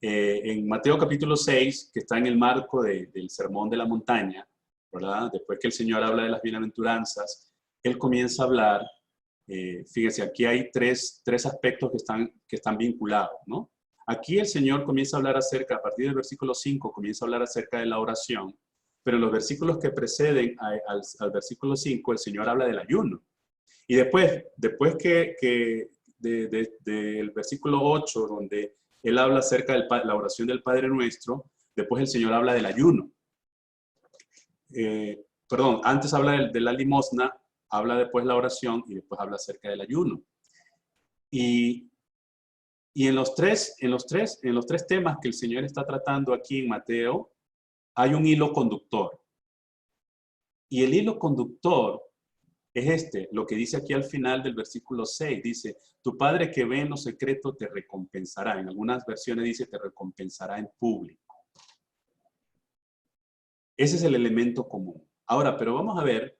En Mateo capítulo 6, que está en el marco del Sermón de la Montaña, ¿verdad? Después que el Señor habla de las bienaventuranzas, Él comienza a hablar, fíjense, aquí hay tres aspectos que están vinculados, ¿no? Aquí el Señor comienza a hablar acerca, a partir del versículo 5, comienza a hablar acerca de la oración, pero en los versículos que preceden al versículo 5, el Señor habla del ayuno. Y después del versículo 8, donde Él habla acerca de la oración del Padre Nuestro, después el Señor habla del ayuno. Antes habla de la limosna, habla después la oración y después habla acerca del ayuno. Y en los tres temas que el Señor está tratando aquí en Mateo, hay un hilo conductor. Y el hilo conductor es lo que dice aquí al final del versículo 6, dice, tu Padre que ve en lo secreto te recompensará. En algunas versiones dice, te recompensará en público. Ese es el elemento común. Ahora, pero vamos a ver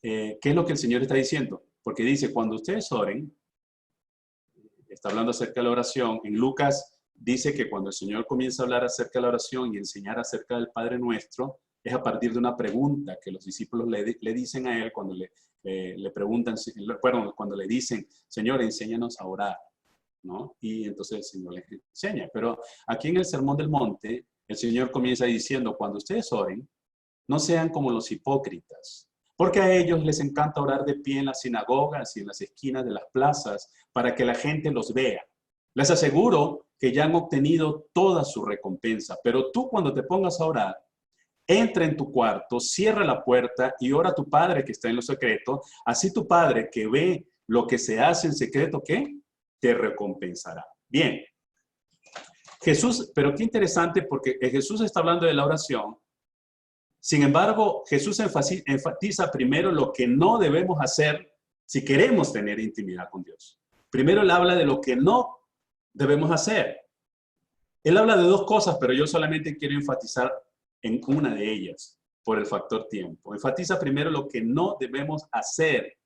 qué es lo que el Señor está diciendo. Porque dice, cuando ustedes oren, está hablando acerca de la oración. En Lucas dice que cuando el Señor comienza a hablar acerca de la oración y enseñar acerca del Padre Nuestro, es a partir de una pregunta que los discípulos le dicen a Él cuando le preguntan, cuando le dicen, Señor, enséñanos a orar, ¿no? Y entonces el Señor les enseña. Pero aquí en el Sermón del Monte, el Señor comienza diciendo, cuando ustedes oren, no sean como los hipócritas, porque a ellos les encanta orar de pie en las sinagogas y en las esquinas de las plazas para que la gente los vea. Les aseguro que ya han obtenido toda su recompensa, pero tú cuando te pongas a orar, entra en tu cuarto, cierra la puerta y ora a tu Padre que está en lo secreto. Así tu Padre que ve lo que se hace en secreto, ¿qué? Te recompensará. Bien. Jesús, pero qué interesante porque Jesús está hablando de la oración. Sin embargo, Jesús enfatiza primero lo que no debemos hacer si queremos tener intimidad con Dios. Primero él habla de lo que no debemos hacer. Él habla de dos cosas, pero yo solamente quiero enfatizar en una de ellas, por el factor tiempo. Enfatiza primero lo que no debemos hacer,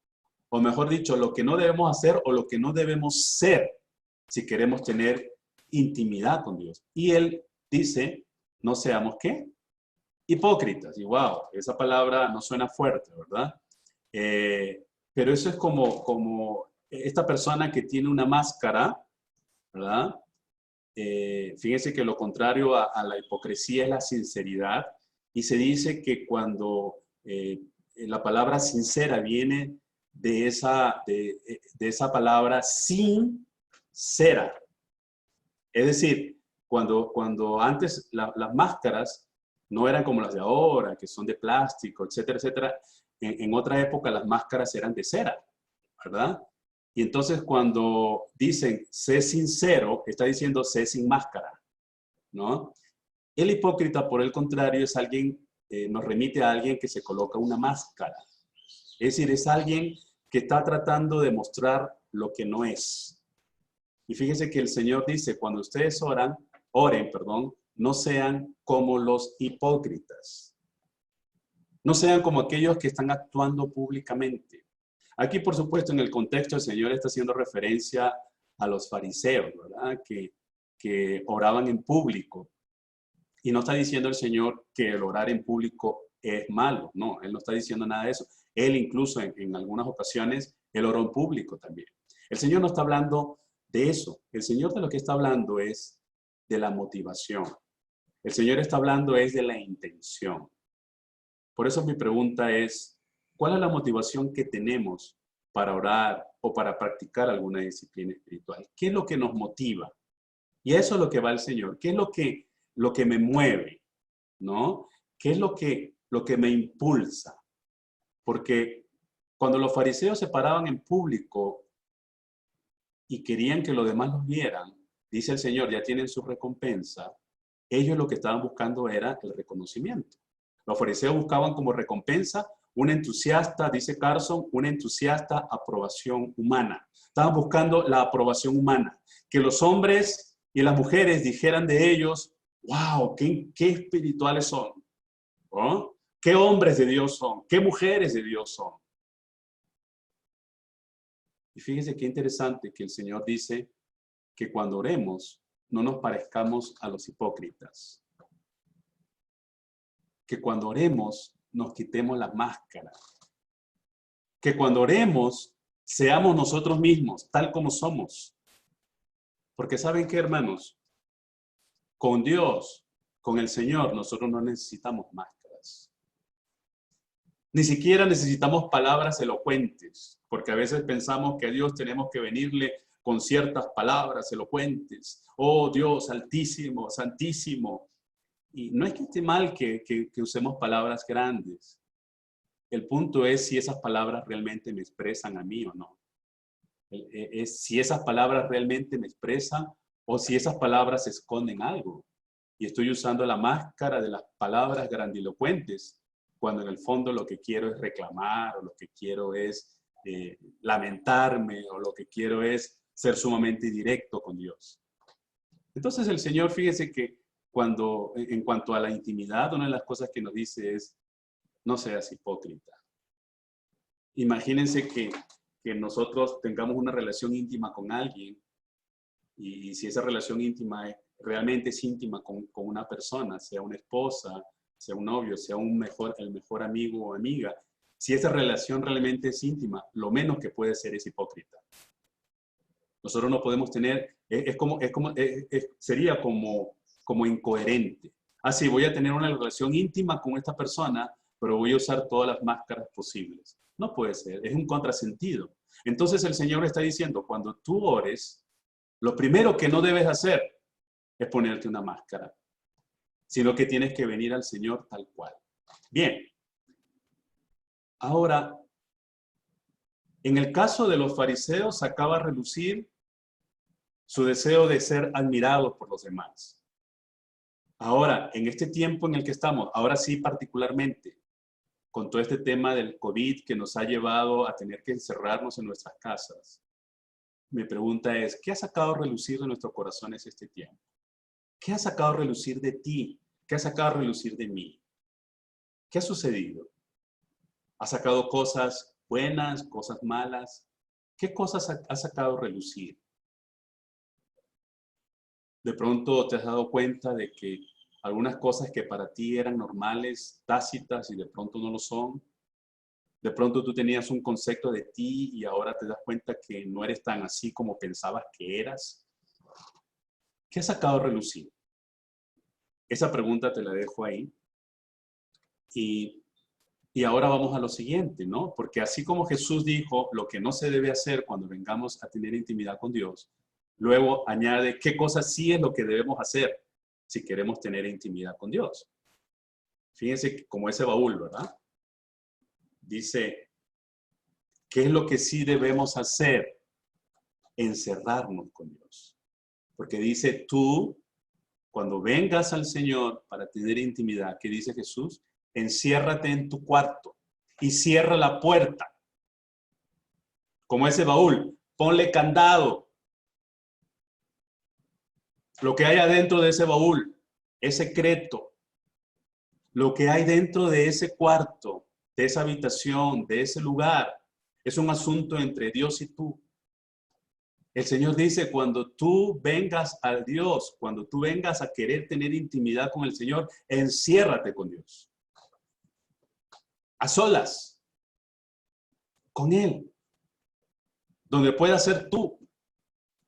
o mejor dicho, lo que no debemos hacer o lo que no debemos ser si queremos tener intimidad con Dios. Y él dice, no seamos ¿qué? hipócritas. Y wow, esa palabra no suena fuerte, ¿verdad? Pero eso es como esta persona que tiene una máscara, ¿verdad? Fíjense que lo contrario a la hipocresía es la sinceridad. Y se dice que cuando la palabra sincera viene de esa palabra sincera. Es decir, cuando antes las máscaras no eran como las de ahora, que son de plástico, etcétera, etcétera. En otra época las máscaras eran de cera, ¿verdad? Y entonces cuando dicen sé sincero, está diciendo sé sin máscara, ¿no? El hipócrita, por el contrario, es alguien, nos remite a alguien que se coloca una máscara. Es decir, es alguien que está tratando de mostrar lo que no es. Y fíjense que el Señor dice, cuando ustedes oren, no sean como los hipócritas. No sean como aquellos que están actuando públicamente. Aquí, por supuesto, en el contexto, el Señor está haciendo referencia a los fariseos, ¿verdad? Que oraban en público. Y no está diciendo el Señor que el orar en público es malo. No, Él no está diciendo nada de eso. Él incluso en algunas ocasiones, Él oró en público también. El Señor no está hablando de eso. El Señor de lo que está hablando es de la motivación. El Señor está hablando es de la intención. Por eso mi pregunta es, ¿cuál es la motivación que tenemos para orar o para practicar alguna disciplina espiritual? ¿Qué es lo que nos motiva? Y eso es lo que va el Señor. ¿Qué es lo que me mueve? ¿No? ¿Qué es lo que me impulsa? Porque cuando los fariseos se paraban en público y querían que los demás los vieran, dice el Señor, ya tienen su recompensa, ellos lo que estaban buscando era el reconocimiento. Los fariseos buscaban como recompensa un entusiasta, dice Carson, una entusiasta aprobación humana. Estaban buscando la aprobación humana. Que los hombres y las mujeres dijeran de ellos, wow, qué espirituales son. ¿Oh? ¿Qué hombres de Dios son? ¿Qué mujeres de Dios son? Y fíjense qué interesante que el Señor dice que cuando oremos no nos parezcamos a los hipócritas. Que cuando oremos nos quitemos la máscara. Que cuando oremos seamos nosotros mismos, tal como somos. Porque ¿saben qué, hermanos? Con Dios, con el Señor, nosotros no necesitamos máscaras. Ni siquiera necesitamos palabras elocuentes, porque a veces pensamos que a Dios tenemos que venirle con ciertas palabras elocuentes. Oh Dios, altísimo, santísimo. Y no es que esté mal que usemos palabras grandes. El punto es si esas palabras realmente me expresan a mí o no. Es si esas palabras realmente me expresan o si esas palabras esconden algo. Y estoy usando la máscara de las palabras grandilocuentes, cuando en el fondo lo que quiero es reclamar, o lo que quiero es lamentarme, o lo que quiero es ser sumamente directo con Dios. Entonces el Señor, fíjese que en cuanto a la intimidad, una de las cosas que nos dice es, no seas hipócrita. Imagínense que nosotros tengamos una relación íntima con alguien, y si esa relación íntima realmente es íntima con una persona, sea una esposa, sea un novio, sea el mejor amigo o amiga, si esa relación realmente es íntima, lo menos que puede ser es hipócrita. Nosotros no podemos tener, sería como incoherente. Así, voy a tener una relación íntima con esta persona, pero voy a usar todas las máscaras posibles. No puede ser, es un contrasentido. Entonces el Señor está diciendo, cuando tú ores, lo primero que no debes hacer es ponerte una máscara, sino que tienes que venir al Señor tal cual. Bien. Ahora, en el caso de los fariseos, acaba a relucir su deseo de ser admirados por los demás. Ahora, en este tiempo en el que estamos, ahora sí particularmente, con todo este tema del COVID que nos ha llevado a tener que encerrarnos en nuestras casas, mi pregunta es, ¿qué ha sacado a relucir de nuestros corazones este tiempo? ¿Qué ha sacado a relucir de ti? ¿Qué ha sacado a relucir de mí? ¿Qué ha sucedido? ¿Ha sacado cosas buenas, cosas malas? ¿Qué cosas ha sacado a relucir? De pronto te has dado cuenta de que algunas cosas que para ti eran normales, tácitas y de pronto no lo son. De pronto tú tenías un concepto de ti y ahora te das cuenta que no eres tan así como pensabas que eras. ¿Qué has sacado a relucir? Esa pregunta te la dejo ahí. Y ahora vamos a lo siguiente, ¿no? Porque así como Jesús dijo lo que no se debe hacer cuando vengamos a tener intimidad con Dios, luego añade qué cosas sí es lo que debemos hacer si queremos tener intimidad con Dios. Fíjense como ese baúl, ¿verdad? Dice, ¿qué es lo que sí debemos hacer? Encerrarnos con Dios. Porque dice, tú, cuando vengas al Señor para tener intimidad, ¿qué dice Jesús? Enciérrate en tu cuarto y cierra la puerta. Como ese baúl, ponle candado. Lo que hay adentro de ese baúl es secreto. Lo que hay dentro de ese cuarto, de esa habitación, de ese lugar, es un asunto entre Dios y tú. El Señor dice, cuando tú vengas a Dios, cuando tú vengas a querer tener intimidad con el Señor, enciérrate con Dios. A solas, con Él, donde puedas ser tú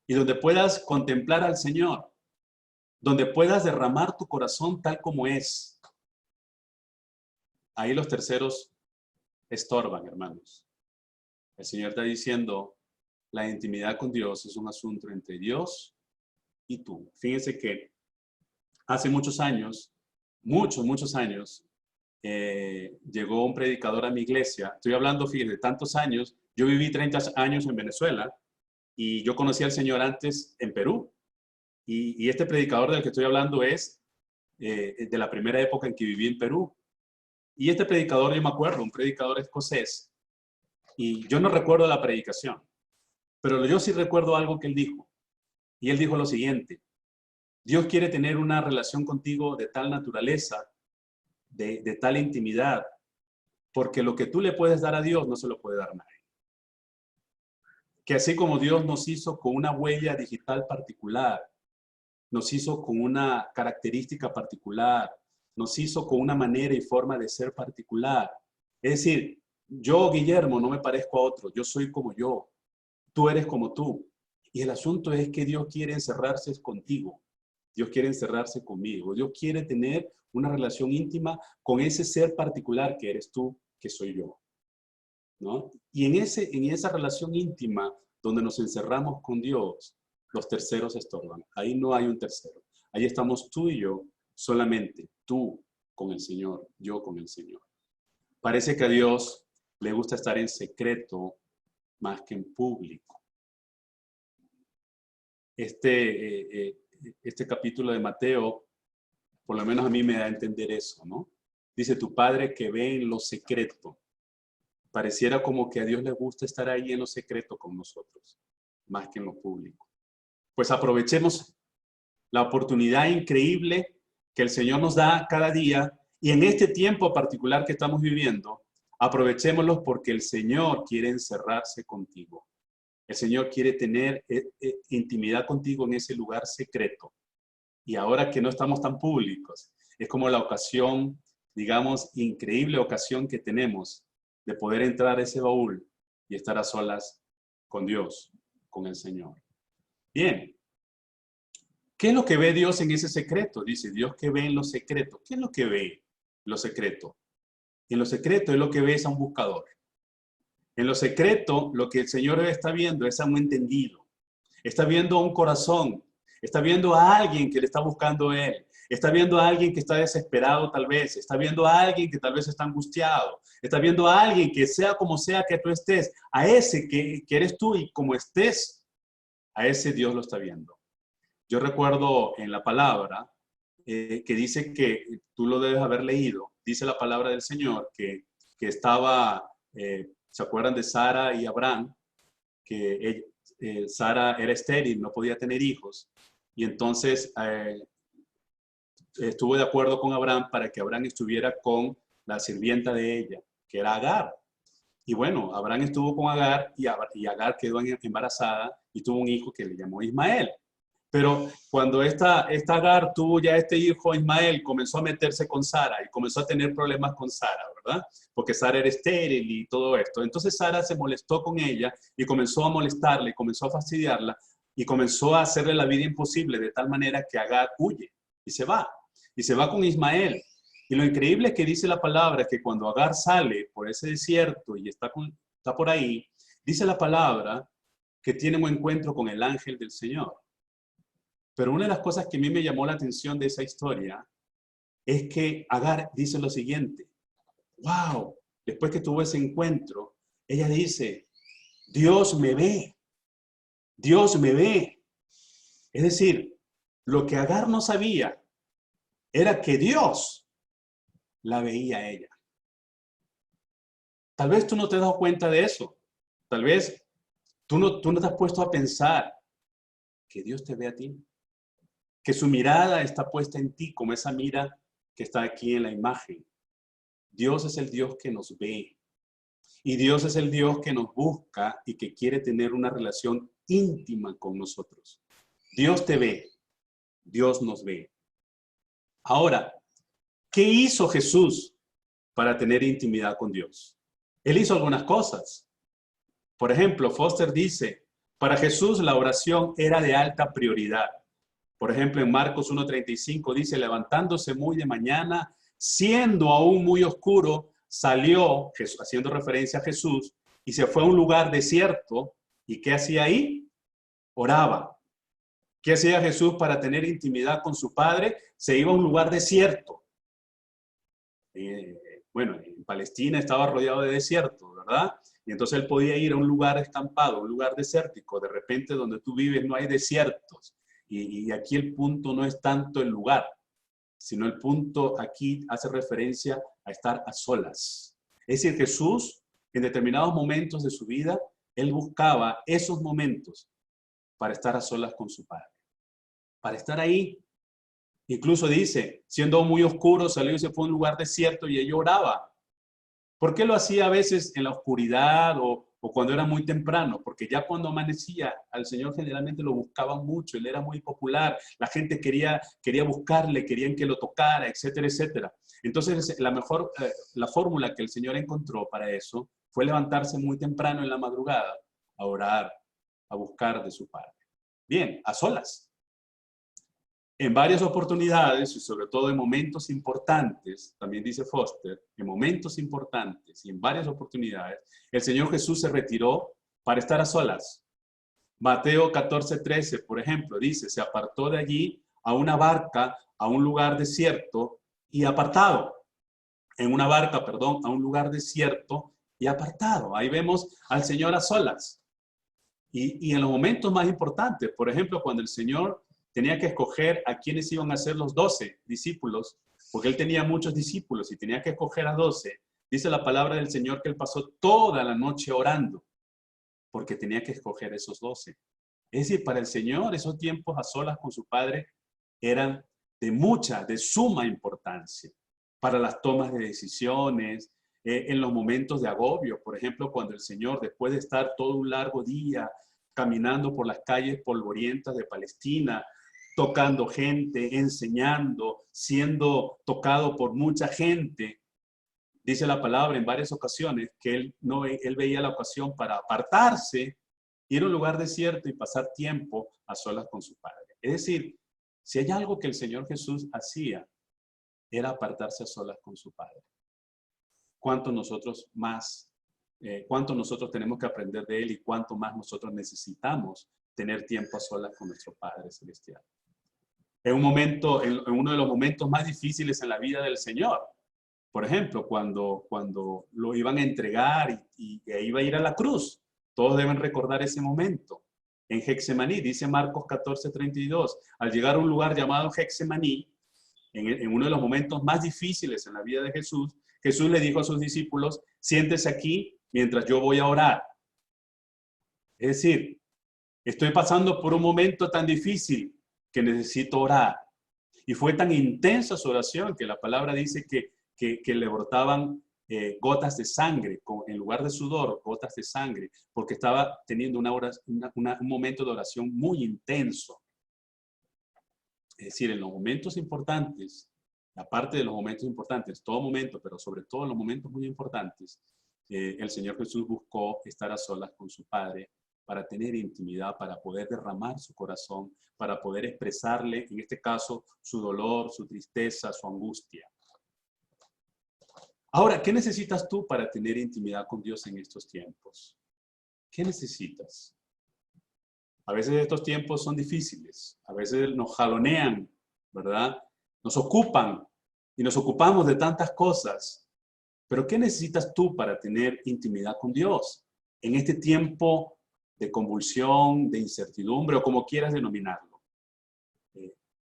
y donde puedas contemplar al Señor, donde puedas derramar tu corazón tal como es. Ahí los terceros estorban, hermanos. El Señor está diciendo, la intimidad con Dios es un asunto entre Dios y tú. Fíjense que hace muchos años, muchos años, llegó un predicador a mi iglesia. Estoy hablando, fíjense, de tantos años. Yo viví 30 años en Venezuela y yo conocí al Señor antes en Perú. Y este predicador del que estoy hablando es de la primera época en que viví en Perú. Y este predicador, yo me acuerdo, un predicador escocés, y yo no recuerdo la predicación, pero yo sí recuerdo algo que él dijo. Y él dijo lo siguiente: Dios quiere tener una relación contigo de tal naturaleza, de tal intimidad, porque lo que tú le puedes dar a Dios no se lo puede dar nadie. Que así como Dios nos hizo con una huella digital particular, nos hizo con una característica particular, nos hizo con una manera y forma de ser particular. Es decir, yo, Guillermo, no me parezco a otro, yo soy como yo, tú eres como tú. Y el asunto es que Dios quiere encerrarse contigo, Dios quiere encerrarse conmigo, Dios quiere tener una relación íntima con ese ser particular que eres tú, que soy yo, ¿no? Y en esa relación íntima donde nos encerramos con Dios, los terceros estorban. Ahí no hay un tercero. Ahí estamos tú y yo, solamente tú con el Señor, yo con el Señor. Parece que a Dios le gusta estar en secreto más que en público. Este capítulo de Mateo, por lo menos a mí me da a entender eso, ¿no? Dice, tu Padre que ve en lo secreto. Pareciera como que a Dios le gusta estar ahí en lo secreto con nosotros, más que en lo público. Pues aprovechemos la oportunidad increíble que el Señor nos da cada día, y en este tiempo particular que estamos viviendo, aprovechémoslo porque el Señor quiere encerrarse contigo. El Señor quiere tener intimidad contigo en ese lugar secreto. Y ahora que no estamos tan públicos, es como la ocasión, digamos, increíble ocasión que tenemos de poder entrar a ese baúl y estar a solas con Dios, con el Señor. Bien. ¿Qué es lo que ve Dios en ese secreto? Dice, Dios que ve en lo secreto. ¿Qué es lo que ve en lo secreto? En lo secreto es lo que ve es a un buscador. En lo secreto, lo que el Señor está viendo es a un entendido. Está viendo a un corazón. Está viendo a alguien que le está buscando a Él. Está viendo a alguien que está desesperado tal vez. Está viendo a alguien que tal vez está angustiado. Está viendo a alguien que sea como sea que tú estés. A ese que eres tú y como estés, a ese Dios lo está viendo. Yo recuerdo en la palabra que dice que tú lo debes haber leído. Dice la palabra del Señor que estaba, ¿se acuerdan de Sara y Abraham? Que Sara era estéril, no podía tener hijos. Y entonces estuvo de acuerdo con Abraham para que Abraham estuviera con la sirvienta de ella, que era Agar. Y bueno, Abraham estuvo con Agar y Agar quedó embarazada y tuvo un hijo que le llamó Ismael. Pero cuando esta Agar tuvo ya este hijo Ismael, comenzó a meterse con Sara y comenzó a tener problemas con Sara, ¿verdad? Porque Sara era estéril y todo esto. Entonces Sara se molestó con ella y comenzó a molestarle, comenzó a fastidiarla y comenzó a hacerle la vida imposible de tal manera que Agar huye y se va. Y se va con Ismael. Y lo increíble es que dice la palabra que cuando Agar sale por ese desierto y está por ahí, dice la palabra que tiene un encuentro con el ángel del Señor. Pero una de las cosas que a mí me llamó la atención de esa historia es que Agar dice lo siguiente. ¡Wow! Después que tuvo ese encuentro, ella dice, Dios me ve. Dios me ve. Es decir, lo que Agar no sabía era que Dios la veía a ella. Tal vez tú no te has dado cuenta de eso. Tal vez tú no te has puesto a pensar que Dios te ve a ti. Que su mirada está puesta en ti como esa mira que está aquí en la imagen. Dios es el Dios que nos ve. Y Dios es el Dios que nos busca y que quiere tener una relación íntima con nosotros. Dios te ve. Dios nos ve. Ahora, ¿qué hizo Jesús para tener intimidad con Dios? Él hizo algunas cosas. Por ejemplo, Foster dice, para Jesús la oración era de alta prioridad. Por ejemplo, en Marcos 1:35 dice, levantándose muy de mañana, siendo aún muy oscuro, salió, haciendo referencia a Jesús, y se fue a un lugar desierto. ¿Y qué hacía ahí? Oraba. ¿Qué hacía Jesús para tener intimidad con su Padre? Se iba a un lugar desierto. Bueno, en Palestina estaba rodeado de desierto, ¿verdad? Y entonces él podía ir a un lugar escampado, un lugar desértico. De repente donde tú vives no hay desiertos. Y aquí el punto no es tanto el lugar, sino el punto aquí hace referencia a estar a solas. Es decir, Jesús en determinados momentos de su vida, él buscaba esos momentos para estar a solas con su Padre. Para estar ahí. Incluso dice, siendo muy oscuro, salió y se fue a un lugar desierto y ella oraba. ¿Por qué lo hacía a veces en la oscuridad o cuando era muy temprano? Porque ya cuando amanecía, al Señor generalmente lo buscaban mucho, él era muy popular, la gente quería buscarle, querían que lo tocara, etcétera, etcétera. Entonces, la fórmula que el Señor encontró para eso fue levantarse muy temprano en la madrugada a orar, a buscar de su Padre. Bien, a solas. En varias oportunidades, y sobre todo en momentos importantes, también dice Foster, en momentos importantes y en varias oportunidades, el Señor Jesús se retiró para estar a solas. Mateo 14:13, por ejemplo, dice, se apartó de allí a una barca, a un lugar desierto y apartado. En una barca, perdón, a un lugar desierto y apartado. Ahí vemos al Señor a solas. Y en los momentos más importantes, por ejemplo, cuando el Señor tenía que escoger a quienes iban a ser los 12 discípulos, porque él tenía muchos discípulos y tenía que escoger a 12. Dice la palabra del Señor que él pasó toda la noche orando, porque tenía que escoger esos 12. Es decir, para el Señor esos tiempos a solas con su Padre eran de suma importancia para las tomas de decisiones, en los momentos de agobio. Por ejemplo, cuando el Señor, después de estar todo un largo día caminando por las calles polvorientas de Palestina, tocando gente, enseñando, siendo tocado por mucha gente, dice la palabra en varias ocasiones que él veía la ocasión para apartarse, ir a un lugar desierto y pasar tiempo a solas con su Padre. Es decir, si hay algo que el Señor Jesús hacía, era apartarse a solas con su Padre. ¿Cuánto nosotros tenemos que aprender de Él y cuánto más nosotros necesitamos tener tiempo a solas con nuestro Padre Celestial? En uno de los momentos más difíciles en la vida del Señor, por ejemplo, cuando lo iban a entregar y iba a ir a la cruz, todos deben recordar ese momento. En Getsemaní, dice Marcos 14:32, al llegar a un lugar llamado Getsemaní, en uno de los momentos más difíciles en la vida de Jesús, Jesús le dijo a sus discípulos, siéntese aquí mientras yo voy a orar. Es decir, estoy pasando por un momento tan difícil que necesito orar. Y fue tan intensa su oración que la palabra dice que le brotaban gotas de sangre, en lugar de sudor, gotas de sangre, porque estaba teniendo un momento de oración muy intenso. Es decir, en los momentos importantes, aparte de los momentos importantes, todo momento, pero sobre todo en los momentos muy importantes, el Señor Jesús buscó estar a solas con su Padre para tener intimidad, para poder derramar su corazón, para poder expresarle, en este caso, su dolor, su tristeza, su angustia. Ahora, ¿qué necesitas tú para tener intimidad con Dios en estos tiempos? ¿Qué necesitas? A veces estos tiempos son difíciles, a veces nos jalonean, ¿verdad? Nos ocupan y nos ocupamos de tantas cosas. Pero ¿qué necesitas tú para tener intimidad con Dios en este tiempo de convulsión, de incertidumbre o como quieras denominarlo?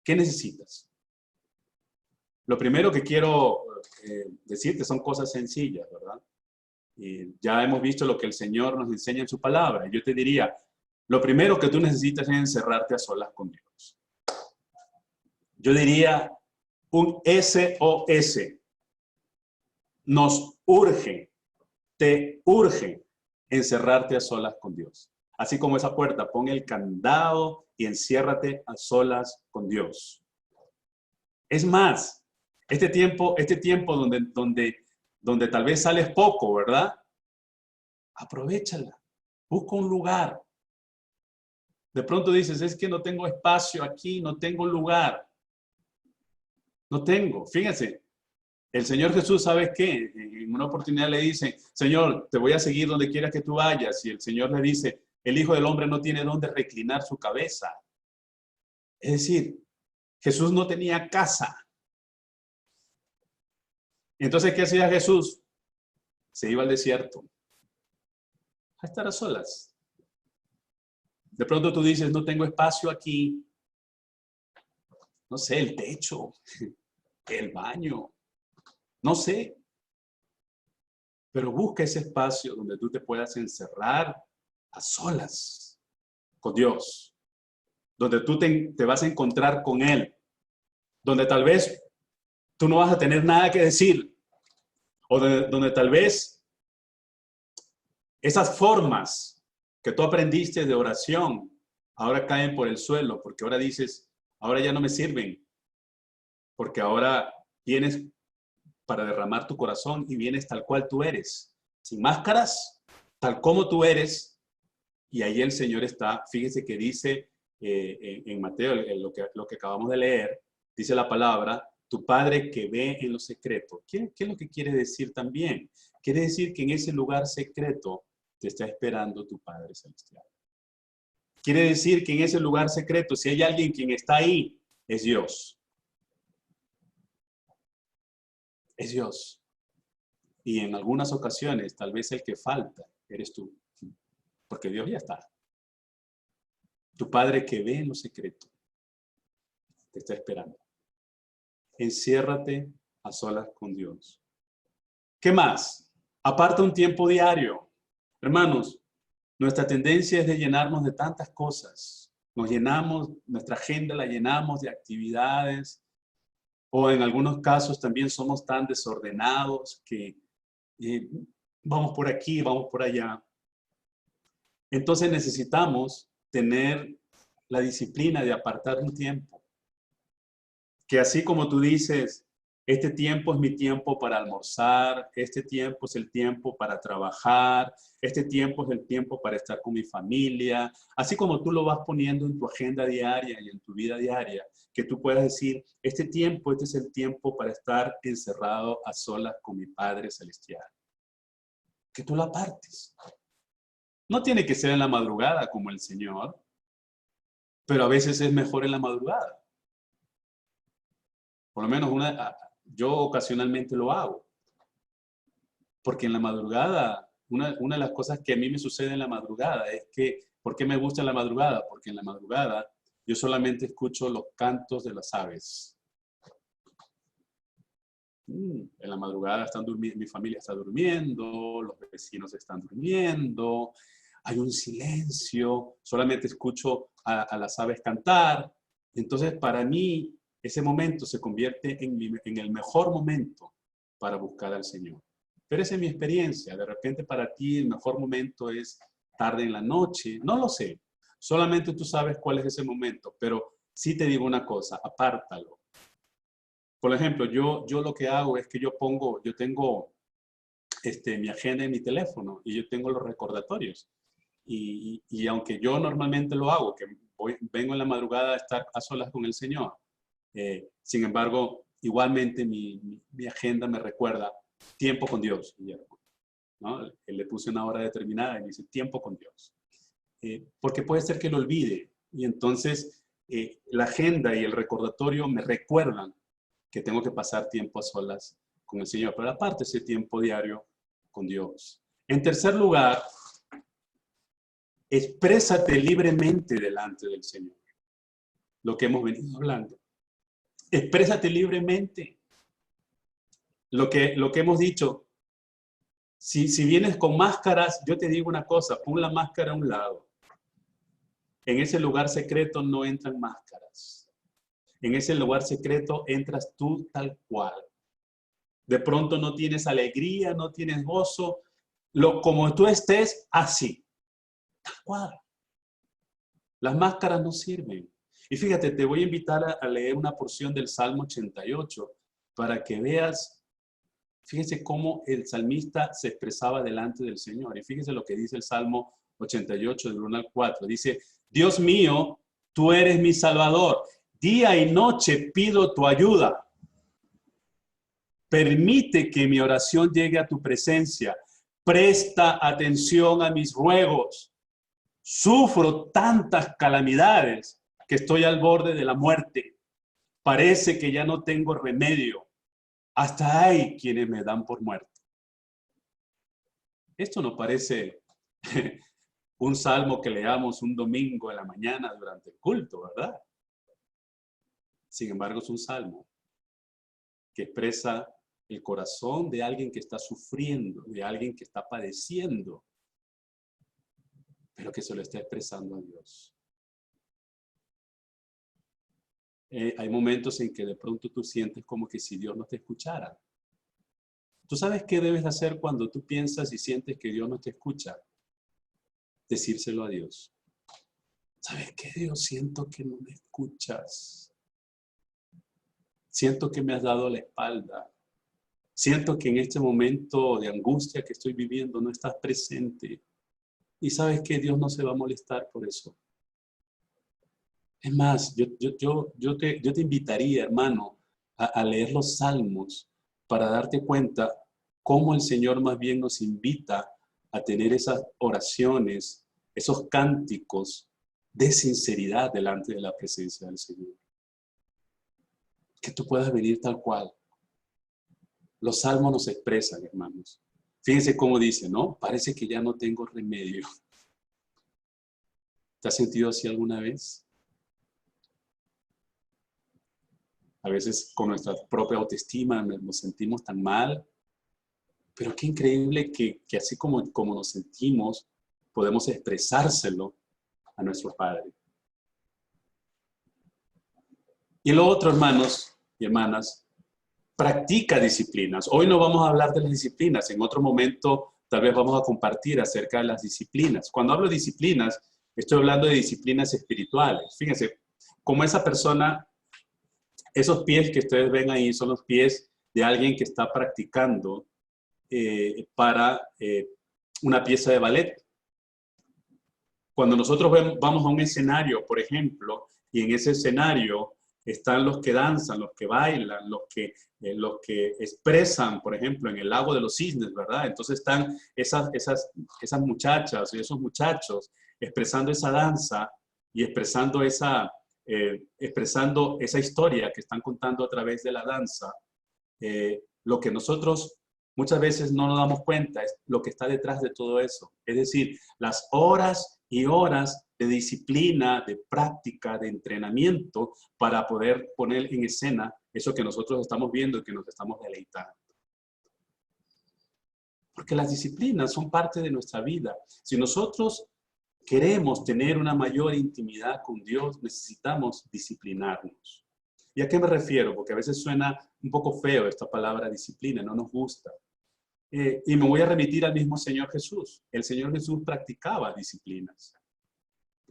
¿Qué necesitas? Lo primero que quiero decirte son cosas sencillas, ¿verdad? Ya hemos visto lo que el Señor nos enseña en su palabra. Yo te diría, lo primero que tú necesitas es encerrarte a solas con Dios. Yo diría un SOS. Nos urge, te urge encerrarte a solas con Dios. Así como esa puerta, pon el candado y enciérrate a solas con Dios. Es más, este tiempo donde tal vez sales poco, ¿verdad? Aprovéchala, busca un lugar. De pronto dices, es que no tengo espacio aquí, no tengo lugar. No tengo, fíjense. El Señor Jesús, ¿sabes qué? En una oportunidad le dice, Señor, te voy a seguir donde quiera que tú vayas. Y el Señor le dice, el Hijo del Hombre no tiene dónde reclinar su cabeza. Es decir, Jesús no tenía casa. Entonces, ¿qué hacía Jesús? Se iba al desierto a estar a solas. De pronto tú dices, no tengo espacio aquí. No sé, el techo, el baño. No sé, pero busca ese espacio donde tú te puedas encerrar a solas con Dios, donde tú te vas a encontrar con Él, donde tal vez tú no vas a tener nada que decir, o donde tal vez esas formas que tú aprendiste de oración ahora caen por el suelo, porque ahora dices, ahora ya no me sirven, porque ahora vienes para derramar tu corazón y vienes tal cual tú eres, sin máscaras, tal como tú eres. Y ahí el Señor está, fíjese que dice en Mateo, lo que acabamos de leer, dice la palabra, tu Padre que ve en lo secreto. ¿Qué es lo que quiere decir también? Quiere decir que en ese lugar secreto te está esperando tu Padre Celestial. Quiere decir que en ese lugar secreto, si hay alguien quien está ahí, es Dios. Es Dios. Y en algunas ocasiones, tal vez el que falta eres tú. Porque Dios ya está. Tu Padre que ve en lo secreto te está esperando. Enciérrate a solas con Dios. ¿Qué más? Aparta un tiempo diario. Hermanos, nuestra tendencia es de llenarnos de tantas cosas. Nos llenamos, nuestra agenda la llenamos de actividades. O en algunos casos también somos tan desordenados que vamos por aquí, vamos por allá. Entonces necesitamos tener la disciplina de apartar un tiempo. Que así como tú dices, este tiempo es mi tiempo para almorzar, este tiempo es el tiempo para trabajar, este tiempo es el tiempo para estar con mi familia. Así como tú lo vas poniendo en tu agenda diaria y en tu vida diaria, que tú puedas decir, este es el tiempo para estar encerrado a solas con mi Padre Celestial. Que tú lo apartes. No tiene que ser en la madrugada como el Señor, pero a veces es mejor en la madrugada. Por lo menos yo ocasionalmente lo hago. Porque en la madrugada, una de las cosas que a mí me sucede en la madrugada es que, ¿por qué me gusta la madrugada? Porque en la madrugada yo solamente escucho los cantos de las aves. En la madrugada mi familia está durmiendo, los vecinos están durmiendo, hay un silencio, solamente escucho a las aves cantar. Entonces, para mí, ese momento se convierte en el mejor momento para buscar al Señor. Pero esa es mi experiencia. De repente para ti el mejor momento es tarde en la noche. No lo sé. Solamente tú sabes cuál es ese momento. Pero sí te digo una cosa, apártalo. Por ejemplo, yo lo que hago es que yo tengo mi agenda en mi teléfono y yo tengo los recordatorios. Y aunque yo normalmente lo hago, que vengo en la madrugada a estar a solas con el Señor, sin embargo, igualmente mi agenda me recuerda tiempo con Dios, Guillermo, ¿no? Él le puse una hora determinada y me dice tiempo con Dios. Porque puede ser que lo olvide. Y entonces la agenda y el recordatorio me recuerdan que tengo que pasar tiempo a solas con el Señor. Pero aparte ese tiempo diario con Dios. En tercer lugar, exprésate libremente delante del Señor. Lo que hemos venido hablando. Exprésate libremente. Lo que hemos dicho. Si vienes con máscaras, yo te digo una cosa, pon la máscara a un lado. En ese lugar secreto no entran máscaras. En ese lugar secreto entras tú tal cual. De pronto no tienes alegría, no tienes gozo. Como tú estés, así. Tal cual. Las máscaras no sirven. Y fíjate, te voy a invitar a leer una porción del Salmo 88 para que veas, fíjese cómo el salmista se expresaba delante del Señor. Y fíjese lo que dice el Salmo 88, del 1 al 4. Dice, Dios mío, tú eres mi Salvador. Día y noche pido tu ayuda. Permite que mi oración llegue a tu presencia. Presta atención a mis ruegos. Sufro tantas calamidades que estoy al borde de la muerte. Parece que ya no tengo remedio. Hasta hay quienes me dan por muerto. Esto no parece un salmo que leamos un domingo en la mañana durante el culto, ¿verdad? Sin embargo, es un salmo que expresa el corazón de alguien que está sufriendo, de alguien que está padeciendo, pero que se lo está expresando a Dios. Hay momentos en que de pronto tú sientes como que si Dios no te escuchara. ¿Tú sabes qué debes hacer cuando tú piensas y sientes que Dios no te escucha? Decírselo a Dios. ¿Sabes qué, Dios? Siento que no me escuchas. Siento que me has dado la espalda. Siento que en este momento de angustia que estoy viviendo no estás presente. Y sabes que Dios no se va a molestar por eso. Es más, yo te invitaría, hermano, a leer los salmos para darte cuenta cómo el Señor más bien nos invita a tener esas oraciones, esos cánticos de sinceridad delante de la presencia del Señor. Que tú puedas venir tal cual. Los salmos nos expresan, hermanos. Fíjense cómo dice, ¿no? Parece que ya no tengo remedio. ¿Te has sentido así alguna vez? A veces con nuestra propia autoestima nos sentimos tan mal. Pero qué increíble que así como nos sentimos, podemos expresárselo a nuestro Padre. Y lo otro, hermanos y hermanas, practica disciplinas. Hoy no vamos a hablar de las disciplinas. En otro momento tal vez vamos a compartir acerca de las disciplinas. Cuando hablo de disciplinas, estoy hablando de disciplinas espirituales. Fíjense, como esa persona, esos pies que ustedes ven ahí son los pies de alguien que está practicando para una pieza de ballet. Cuando nosotros vamos a un escenario, por ejemplo, y en ese escenario están los que danzan, los que bailan, los que expresan, por ejemplo, en el lago de los cisnes, ¿verdad? Entonces están esas muchachas y esos muchachos expresando esa danza y expresando esa historia que están contando a través de la danza. Lo que nosotros muchas veces no nos damos cuenta es lo que está detrás de todo eso. Es decir, las horas y horas de disciplina, de práctica, de entrenamiento para poder poner en escena eso que nosotros estamos viendo y que nos estamos deleitando. Porque las disciplinas son parte de nuestra vida. Si nosotros queremos tener una mayor intimidad con Dios, necesitamos disciplinarnos. ¿Y a qué me refiero? Porque a veces suena un poco feo esta palabra disciplina, no nos gusta. Y me voy a remitir al mismo Señor Jesús. El Señor Jesús practicaba disciplinas.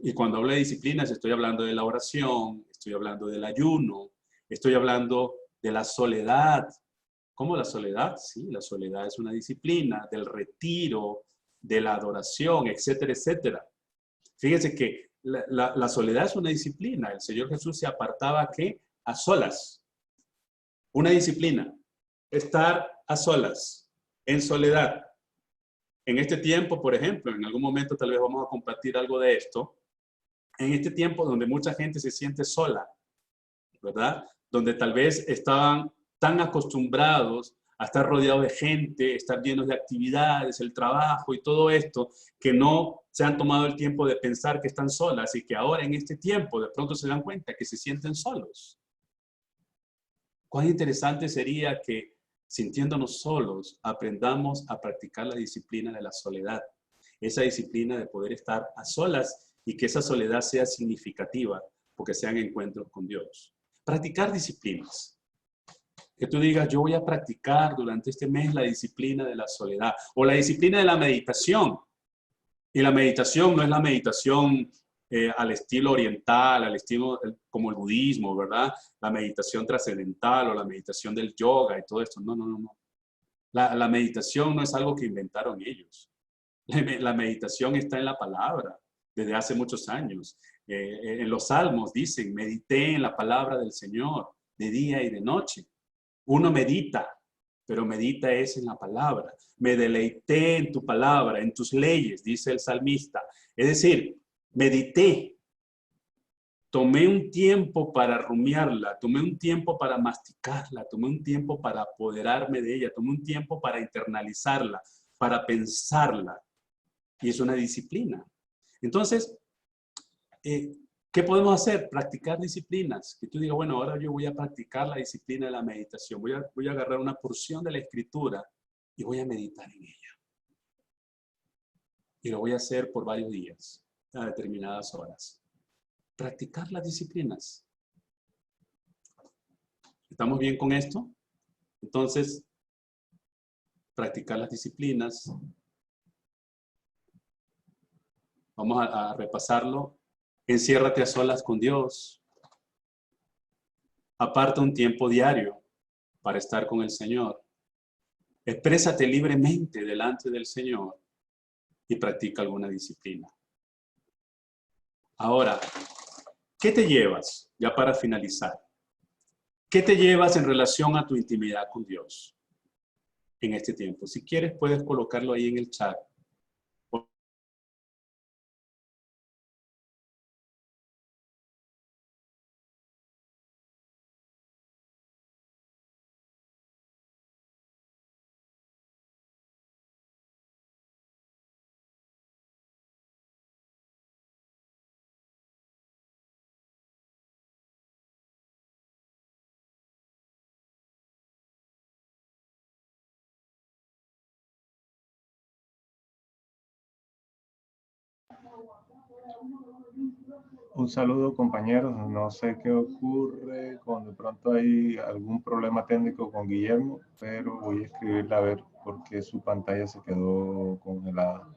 Y cuando hablo de disciplinas, estoy hablando de la oración, estoy hablando del ayuno, estoy hablando de la soledad. ¿Cómo la soledad? Sí, la soledad es una disciplina, del retiro, de la adoración, etcétera, etcétera. Fíjense que la soledad es una disciplina. El Señor Jesús se apartaba, ¿qué? A solas. Una disciplina. Estar a solas, en soledad. En este tiempo, por ejemplo, en algún momento tal vez vamos a compartir algo de esto, en este tiempo donde mucha gente se siente sola, ¿verdad? Donde tal vez estaban tan acostumbrados a estar rodeados de gente, estar llenos de actividades, el trabajo y todo esto, que no se han tomado el tiempo de pensar que están solas y que ahora en este tiempo de pronto se dan cuenta que se sienten solos. Cuán interesante sería que, sintiéndonos solos, aprendamos a practicar la disciplina de la soledad, esa disciplina de poder estar a solas y que esa soledad sea significativa, porque sean encuentros con Dios. Practicar disciplinas. Que tú digas, yo voy a practicar durante este mes la disciplina de la soledad o la disciplina de la meditación. Y la meditación no es la meditación al estilo oriental, al estilo como el budismo, ¿verdad? La meditación trascendental o la meditación del yoga y todo esto. No, no, no, no. La meditación no es algo que inventaron ellos. La meditación está en la palabra desde hace muchos años. En los salmos dicen, medité en la palabra del Señor de día y de noche. Uno medita, pero medita es en la palabra. Me deleité en tu palabra, en tus leyes, dice el salmista. Es decir, medité. Tomé un tiempo para rumiarla, tomé un tiempo para masticarla, tomé un tiempo para apoderarme de ella, tomé un tiempo para internalizarla, para pensarla. Y es una disciplina. Entonces, ¿qué podemos hacer? Practicar disciplinas. Que tú digas, bueno, ahora yo voy a practicar la disciplina de la meditación. Voy a agarrar una porción de la escritura y voy a meditar en ella. Y lo voy a hacer por varios días, a determinadas horas. Practicar las disciplinas. ¿Estamos bien con esto? Entonces, practicar las disciplinas. Vamos a repasarlo. Enciérrate a solas con Dios. Aparta un tiempo diario para estar con el Señor. Exprésate libremente delante del Señor y practica alguna disciplina. Ahora, ¿qué te llevas? Ya para finalizar. ¿Qué te llevas en relación a tu intimidad con Dios en este tiempo? Si quieres, puedes colocarlo ahí en el chat. Un saludo, compañeros. No sé qué ocurre cuando de pronto hay algún problema técnico con Guillermo, pero voy a escribirle a ver por qué su pantalla se quedó congelada.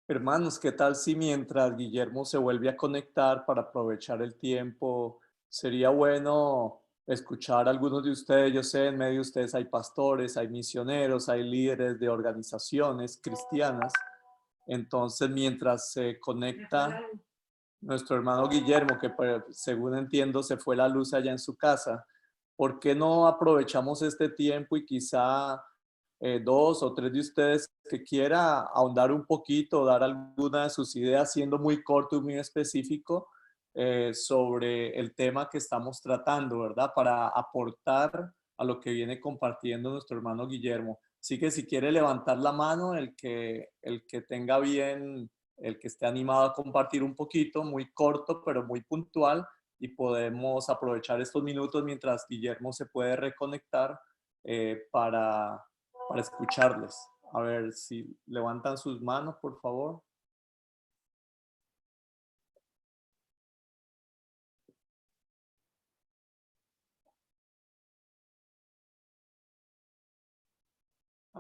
Hermanos, ¿qué tal si mientras Guillermo se vuelve a conectar para aprovechar el tiempo, sería bueno escuchar a algunos de ustedes? Yo sé, en medio de ustedes hay pastores, hay misioneros, hay líderes de organizaciones cristianas. Entonces, mientras se conecta nuestro hermano Guillermo, que según entiendo se fue la luz allá en su casa, ¿por qué no aprovechamos este tiempo y quizá dos o tres de ustedes que quiera ahondar un poquito, dar alguna de sus ideas, siendo muy corto y muy específico, sobre el tema que estamos tratando, ¿verdad? Para aportar a lo que viene compartiendo nuestro hermano Guillermo. Así que si quiere levantar la mano, el que tenga bien, el que esté animado a compartir un poquito, muy corto, pero muy puntual, y podemos aprovechar estos minutos mientras Guillermo se puede reconectar para escucharles. A ver si levantan sus manos, por favor.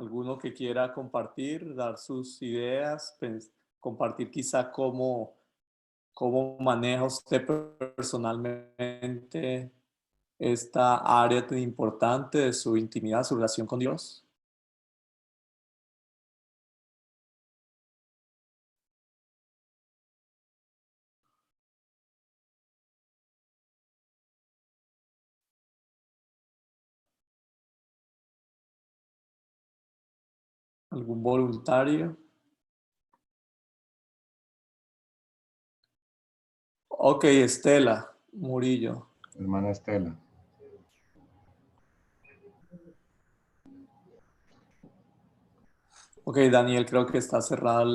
¿Alguno que quiera compartir, dar sus ideas, compartir quizá cómo maneja usted personalmente esta área tan importante de su intimidad, su relación con Dios? ¿Algún voluntario? Ok, Estela Murillo. Hermana Estela. Ok, Daniel, creo que está cerrado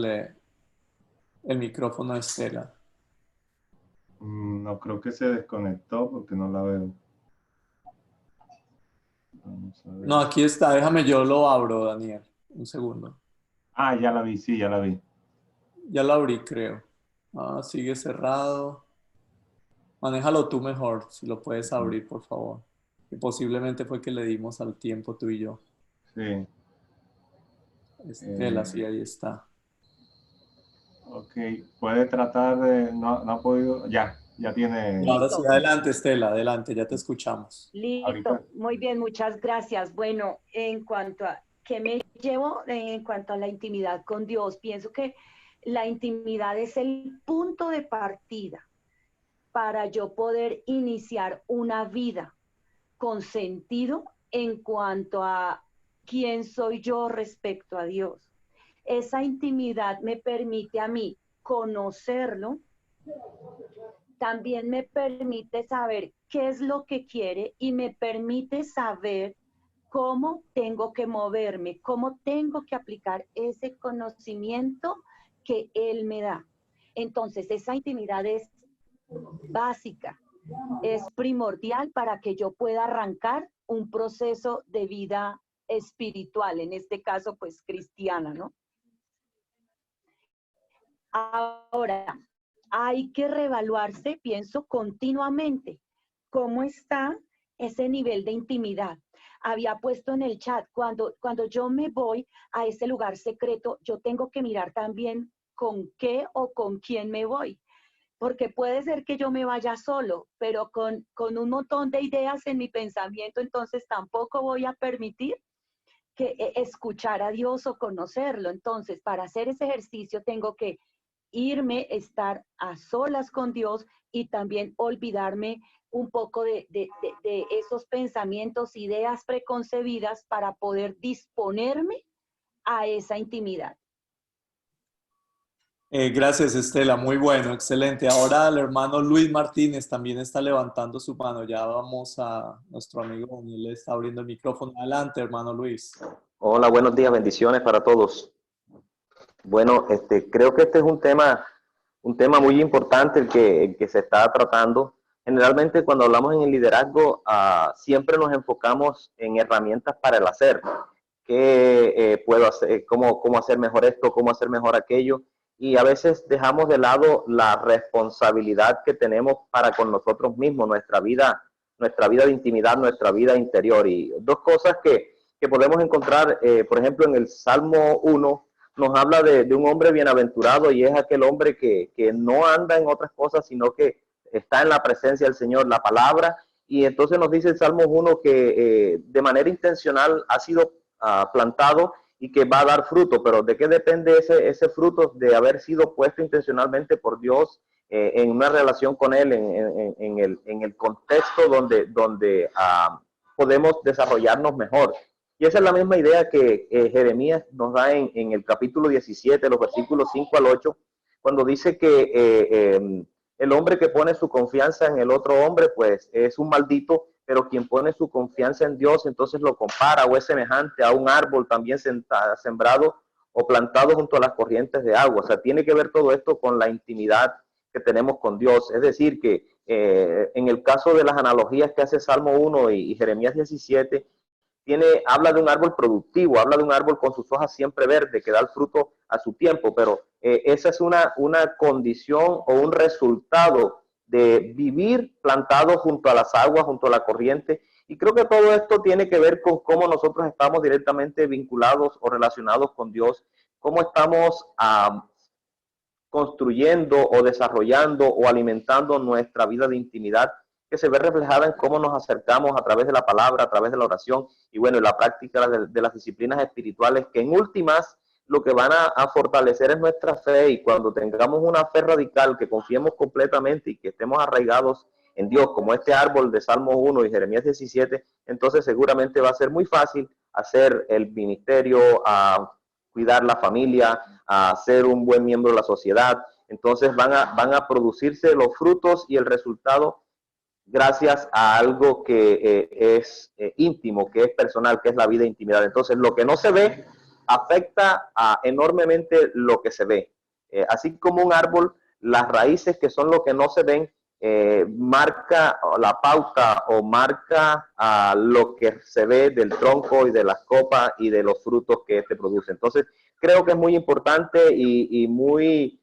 el micrófono a Estela. No, creo que se desconectó porque no la veo. Vamos a ver. No, aquí está, déjame, yo lo abro, Daniel. Un segundo. Ah, ya la vi, sí, ya la vi. Ya lo abrí, creo. Ah, sigue cerrado. Manéjalo tú mejor, si lo puedes abrir, por favor. Que posiblemente fue que le dimos al tiempo tú y yo. Sí. Estela, sí, ahí está. Ok, puede tratar de... No, no ha podido... Ya tiene... Ahora sí, Listo, adelante, Estela, adelante, ya te escuchamos. Ahorita... listo. Muy bien, muchas gracias. Bueno, en cuanto a qué me llevo, en cuanto a la intimidad con Dios, pienso que la intimidad es el punto de partida para yo poder iniciar una vida con sentido en cuanto a quién soy yo respecto a Dios. Esa intimidad me permite a mí conocerlo, también me permite saber qué es lo que quiere y me permite saber cómo tengo que moverme, cómo tengo que aplicar ese conocimiento que Él me da. Entonces, esa intimidad es básica, es primordial para que yo pueda arrancar un proceso de vida espiritual, en este caso, pues cristiana, ¿no? Ahora, hay que reevaluarse, pienso, continuamente, cómo está ese nivel de intimidad. Había puesto en el chat, cuando yo me voy a ese lugar secreto, yo tengo que mirar también con qué o con quién me voy. Porque puede ser que yo me vaya solo, pero con un montón de ideas en mi pensamiento, entonces tampoco voy a permitir que escuchar a Dios o conocerlo. Entonces, para hacer ese ejercicio tengo que irme, estar a solas con Dios y también olvidarme un poco de esos pensamientos, ideas preconcebidas para poder disponerme a esa intimidad. Gracias, Estela. Muy bueno, excelente. Ahora el hermano Luis Martínez también está levantando su mano. Ya vamos a nuestro amigo Daniel, le está abriendo el micrófono. Adelante, hermano Luis. Hola, buenos días, bendiciones para todos. Bueno, creo que este es un tema muy importante el que se está tratando. Generalmente cuando hablamos en el liderazgo, siempre nos enfocamos en herramientas para el hacer. ¿Qué puedo hacer? ¿Cómo hacer mejor esto? ¿Cómo hacer mejor aquello? Y a veces dejamos de lado la responsabilidad que tenemos para con nosotros mismos, nuestra vida de intimidad, nuestra vida interior. Y dos cosas que podemos encontrar, por ejemplo, en el Salmo 1, nos habla de un hombre bienaventurado y es aquel hombre que no anda en otras cosas, sino que está en la presencia del Señor, la palabra. Y entonces nos dice el Salmo 1 que de manera intencional ha sido plantado y que va a dar fruto. Pero ¿de qué depende ese fruto? De haber sido puesto intencionalmente por Dios en una relación con Él, en el contexto donde podemos desarrollarnos mejor. Y esa es la misma idea que Jeremías nos da en el capítulo 17, los versículos 5 al 8, cuando dice que el hombre que pone su confianza en el otro hombre, pues es un maldito, pero quien pone su confianza en Dios, entonces lo compara o es semejante a un árbol también sembrado o plantado junto a las corrientes de agua. O sea, tiene que ver todo esto con la intimidad que tenemos con Dios. Es decir, que en el caso de las analogías que hace Salmo 1 y Jeremías 17, habla de un árbol productivo, habla de un árbol con sus hojas siempre verdes, que da el fruto a su tiempo, pero esa es una condición o un resultado de vivir plantado junto a las aguas, junto a la corriente, Y creo que todo esto tiene que ver con cómo nosotros estamos directamente vinculados o relacionados con Dios, cómo estamos construyendo o desarrollando o alimentando nuestra vida de intimidad, que se ve reflejada en cómo nos acercamos a través de la palabra, a través de la oración y bueno, la práctica de las disciplinas espirituales, que en últimas lo que van a fortalecer es nuestra fe, y cuando tengamos una fe radical, que confiemos completamente y que estemos arraigados en Dios, como este árbol de Salmo 1 y Jeremías 17, entonces seguramente va a ser muy fácil hacer el ministerio, a cuidar la familia, a ser un buen miembro de la sociedad. Entonces van a producirse los frutos y el resultado gracias a algo que es íntimo, que es personal, que es la vida de intimidad. Entonces, lo que no se ve afecta enormemente lo que se ve. Así como un árbol, las raíces, que son lo que no se ven, marca la pauta o marca lo que se ve del tronco y de las copas y de los frutos que este produce. Entonces, creo que es muy importante y muy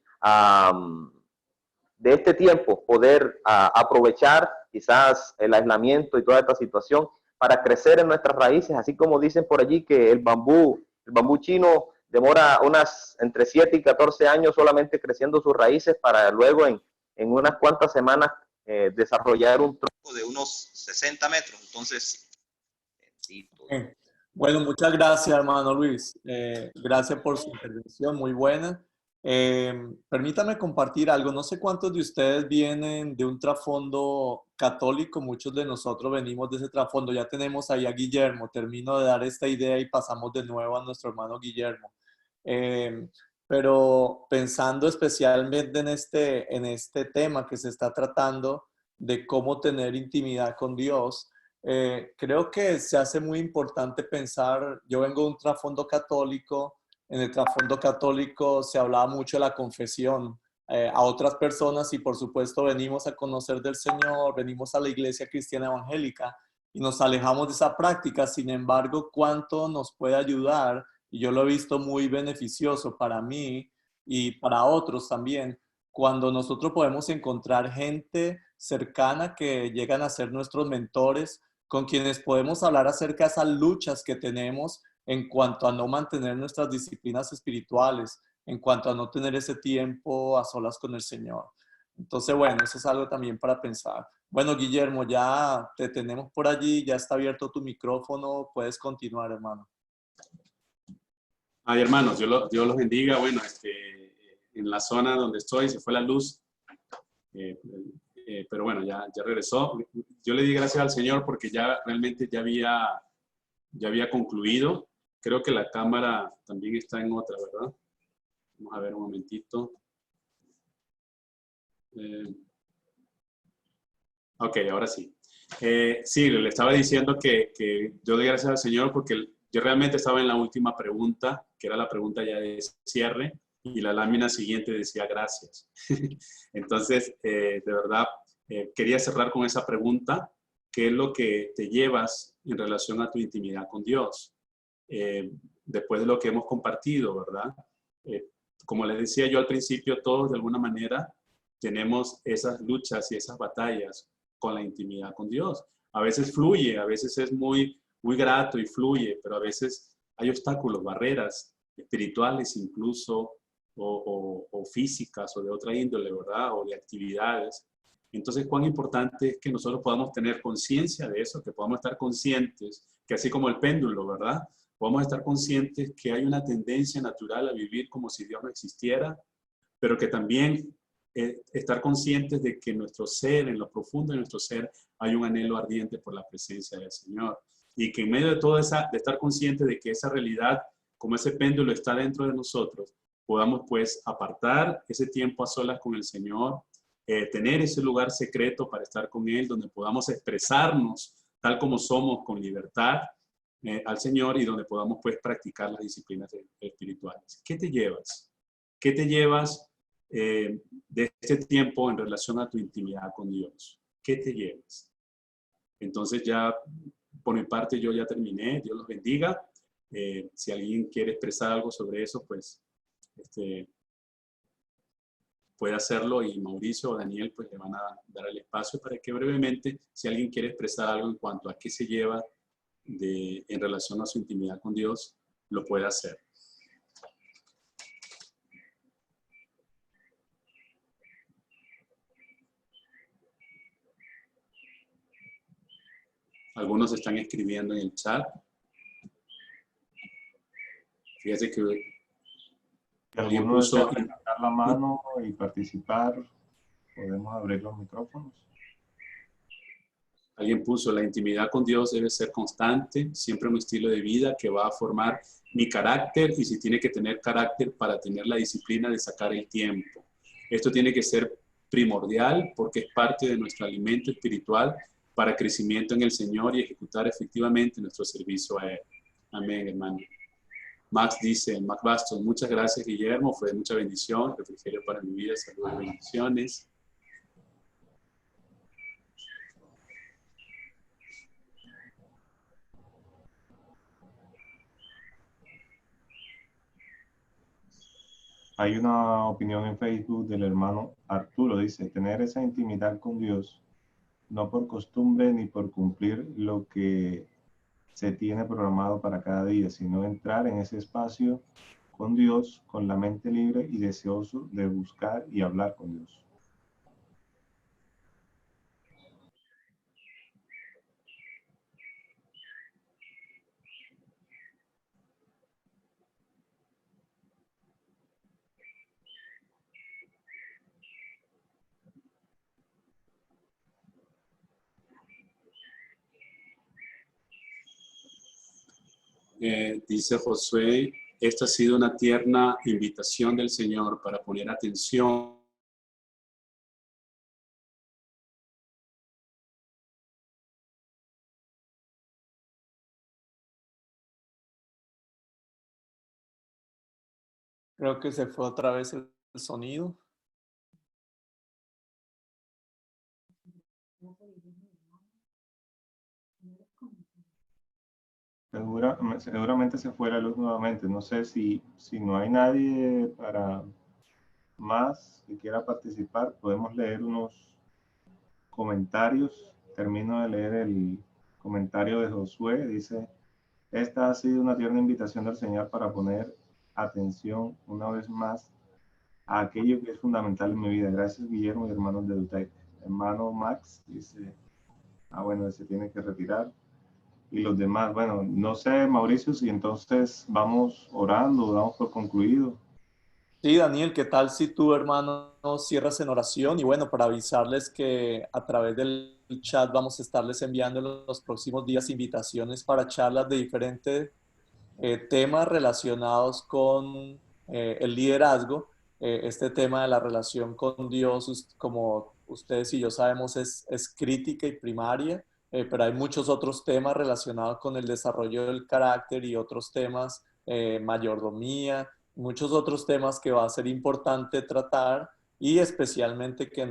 de este tiempo poder aprovechar quizás el aislamiento y toda esta situación para crecer en nuestras raíces, así como dicen por allí que el bambú chino demora entre 7 y 14 años solamente creciendo sus raíces, para luego en unas cuantas semanas desarrollar un tronco de unos 60 metros. Entonces, bueno, muchas gracias, hermano Luis. Gracias por su intervención, muy buena. Permítame compartir algo. No sé cuántos de ustedes vienen de un trasfondo católico. Muchos de nosotros venimos de ese trasfondo. Ya tenemos ahí a Guillermo. Termino de dar esta idea y pasamos de nuevo a nuestro hermano Guillermo. Pero pensando especialmente en este tema que se está tratando de cómo tener intimidad con Dios, creo que se hace muy importante pensar. Yo vengo de un trasfondo católico. En el trasfondo católico se hablaba mucho de la confesión a otras personas, y por supuesto venimos a conocer del Señor, venimos a la iglesia cristiana evangélica y nos alejamos de esa práctica. Sin embargo, ¿cuánto nos puede ayudar? Y yo lo he visto muy beneficioso para mí y para otros también, cuando nosotros podemos encontrar gente cercana que llegan a ser nuestros mentores, con quienes podemos hablar acerca de esas luchas que tenemos en cuanto a no mantener nuestras disciplinas espirituales, en cuanto a no tener ese tiempo a solas con el Señor. Entonces, bueno, eso es algo también para pensar. Bueno, Guillermo, ya te tenemos por allí, ya está abierto tu micrófono, puedes continuar, hermano. Ay, hermanos, Dios los bendiga. Bueno, en la zona donde estoy se fue la luz, pero bueno, ya regresó. Yo le di gracias al Señor porque ya realmente ya había concluido. Creo que la cámara también está en otra, ¿verdad? Vamos a ver un momentito. Ok, ahora sí. Sí, le estaba diciendo que yo doy gracias al Señor porque yo realmente estaba en la última pregunta, que era la pregunta ya de cierre, y la lámina siguiente decía gracias. Entonces, de verdad, quería cerrar con esa pregunta. ¿Qué es lo que te llevas en relación a tu intimidad con Dios? Después de lo que hemos compartido, ¿verdad? Como les decía yo al principio, todos de alguna manera tenemos esas luchas y esas batallas con la intimidad con Dios. A veces fluye, a veces es muy grato y fluye, pero a veces hay obstáculos, barreras espirituales incluso, o físicas, o de otra índole, ¿verdad? O de actividades. Entonces, cuán importante es que nosotros podamos tener conciencia de eso, que podamos estar conscientes, que así como el péndulo, ¿verdad? Podamos estar conscientes que hay una tendencia natural a vivir como si Dios no existiera, pero que también estar conscientes de que en nuestro ser, en lo profundo de nuestro ser, hay un anhelo ardiente por la presencia del Señor. Y que en medio de todo de estar conscientes de que esa realidad, como ese péndulo está dentro de nosotros, podamos pues apartar ese tiempo a solas con el Señor, tener ese lugar secreto para estar con Él, donde podamos expresarnos tal como somos con libertad al Señor, y donde podamos pues practicar las disciplinas espirituales. ¿Qué te llevas? ¿Qué te llevas de este tiempo en relación a tu intimidad con Dios? ¿Qué te llevas? Entonces ya por mi parte yo ya terminé. Dios los bendiga. Si alguien quiere expresar algo sobre eso, pues puede hacerlo, y Mauricio o Daniel pues le van a dar el espacio para que brevemente, si alguien quiere expresar algo en cuanto a qué se lleva en relación a su intimidad con Dios, lo puede hacer. Algunos están escribiendo en el chat. Fíjese que Si alguien alguno desea puso... levantar la mano y participar, podemos abrir los micrófonos. Alguien puso, la intimidad con Dios debe ser constante, siempre un estilo de vida que va a formar mi carácter, y si tiene que tener carácter para tener la disciplina de sacar el tiempo. Esto tiene que ser primordial porque es parte de nuestro alimento espiritual para crecimiento en el Señor y ejecutar efectivamente nuestro servicio a Él. Amén, hermano. Max dice, Max Bastos, muchas gracias, Guillermo, fue de mucha bendición, refrigerio para mi vida, saludos y bendiciones. Hay una opinión en Facebook del hermano Arturo, dice, tener esa intimidad con Dios, no por costumbre ni por cumplir lo que se tiene programado para cada día, sino entrar en ese espacio con Dios, con la mente libre y deseoso de buscar y hablar con Dios. Dice Josué, esta ha sido una tierna invitación del Señor para poner atención . Creo que se fue otra vez el sonido. Seguramente se fue la luz nuevamente. No sé si no hay nadie para más que quiera participar, podemos leer unos comentarios. Termino de leer el comentario de Josué. Dice, esta ha sido una tierna invitación del Señor para poner atención una vez más a aquello que es fundamental en mi vida. Gracias, Guillermo y hermanos de Dutec. Hermano Max dice, bueno, se tiene que retirar. Y los demás, bueno, no sé, Mauricio, si entonces vamos orando, damos por concluido. Sí, Daniel, ¿qué tal si tú, hermano, cierras en oración? Y bueno, para avisarles que a través del chat vamos a estarles enviando en los próximos días invitaciones para charlas de diferentes temas relacionados con el liderazgo. Este tema de la relación con Dios, como ustedes y yo sabemos, es crítica y primaria, pero hay muchos otros temas relacionados con el desarrollo del carácter y otros temas, mayordomía, muchos otros temas que va a ser importante tratar, y especialmente que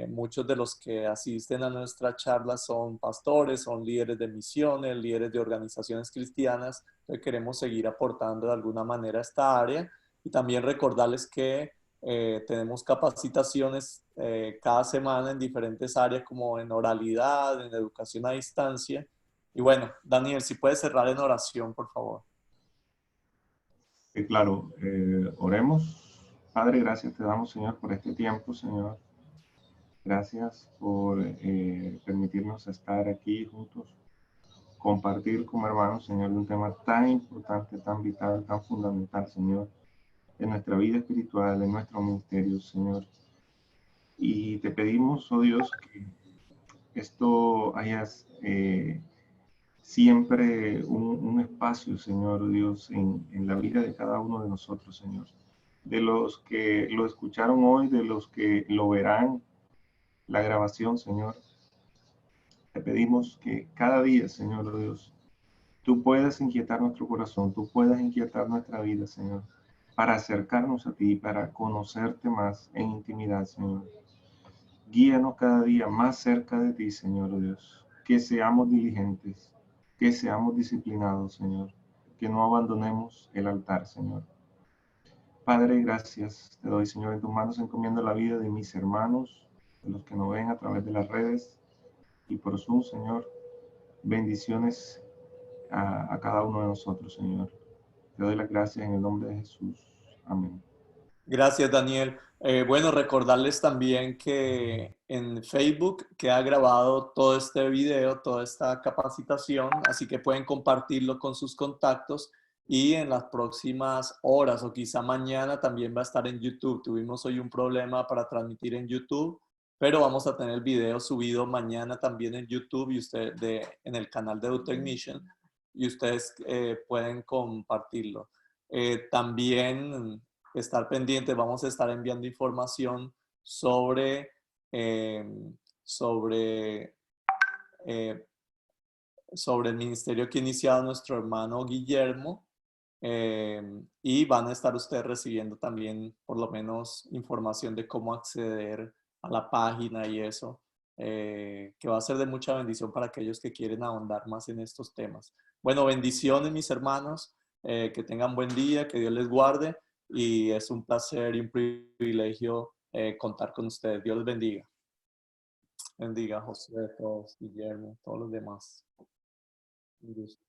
muchos de los que asisten a nuestra charla son pastores, son líderes de misiones, líderes de organizaciones cristianas. Entonces queremos seguir aportando de alguna manera a esta área, y también recordarles que tenemos capacitaciones cada semana en diferentes áreas, como en oralidad, en educación a distancia. Y bueno, Daniel, si puedes cerrar en oración, por favor. Claro, oremos. Padre, gracias te damos, Señor, por este tiempo, Señor. Gracias por permitirnos estar aquí juntos, compartir como hermanos, Señor, un tema tan importante, tan vital, tan fundamental, Señor, en nuestra vida espiritual, en nuestro ministerio, Señor. Y te pedimos, oh Dios, que esto hayas siempre un espacio, Señor Dios, en la vida de cada uno de nosotros, Señor. De los que lo escucharon hoy, de los que lo verán, la grabación, Señor. Te pedimos que cada día, Señor Dios, tú puedas inquietar nuestro corazón, tú puedas inquietar nuestra vida, Señor, para acercarnos a ti, para conocerte más en intimidad, Señor. Guíanos cada día más cerca de ti, Señor Dios. Que seamos diligentes, que seamos disciplinados, Señor. Que no abandonemos el altar, Señor. Padre, gracias te doy, Señor. En tus manos encomiendo la vida de mis hermanos, de los que nos ven a través de las redes y por Zoom, Señor. Bendiciones a cada uno de nosotros, Señor. Te doy las gracias en el nombre de Jesús. Amén. Gracias, Daniel. Bueno, recordarles también que en Facebook queda grabado todo este video, toda esta capacitación, así que pueden compartirlo con sus contactos y en las próximas horas o quizá mañana también va a estar en YouTube. Tuvimos hoy un problema para transmitir en YouTube, pero vamos a tener el video subido mañana también en YouTube y en el canal de Eutechnician y ustedes pueden compartirlo. También estar pendientes, vamos a estar enviando información sobre, sobre el ministerio que ha iniciado nuestro hermano Guillermo y van a estar ustedes recibiendo también por lo menos información de cómo acceder a la página y eso, que va a ser de mucha bendición para aquellos que quieren ahondar más en estos temas. Bueno, bendiciones mis hermanos, que tengan buen día, que Dios les guarde y es un placer y un privilegio contar con ustedes. Dios les bendiga. Bendiga a José, a todos, Guillermo, todos los demás. Un gusto.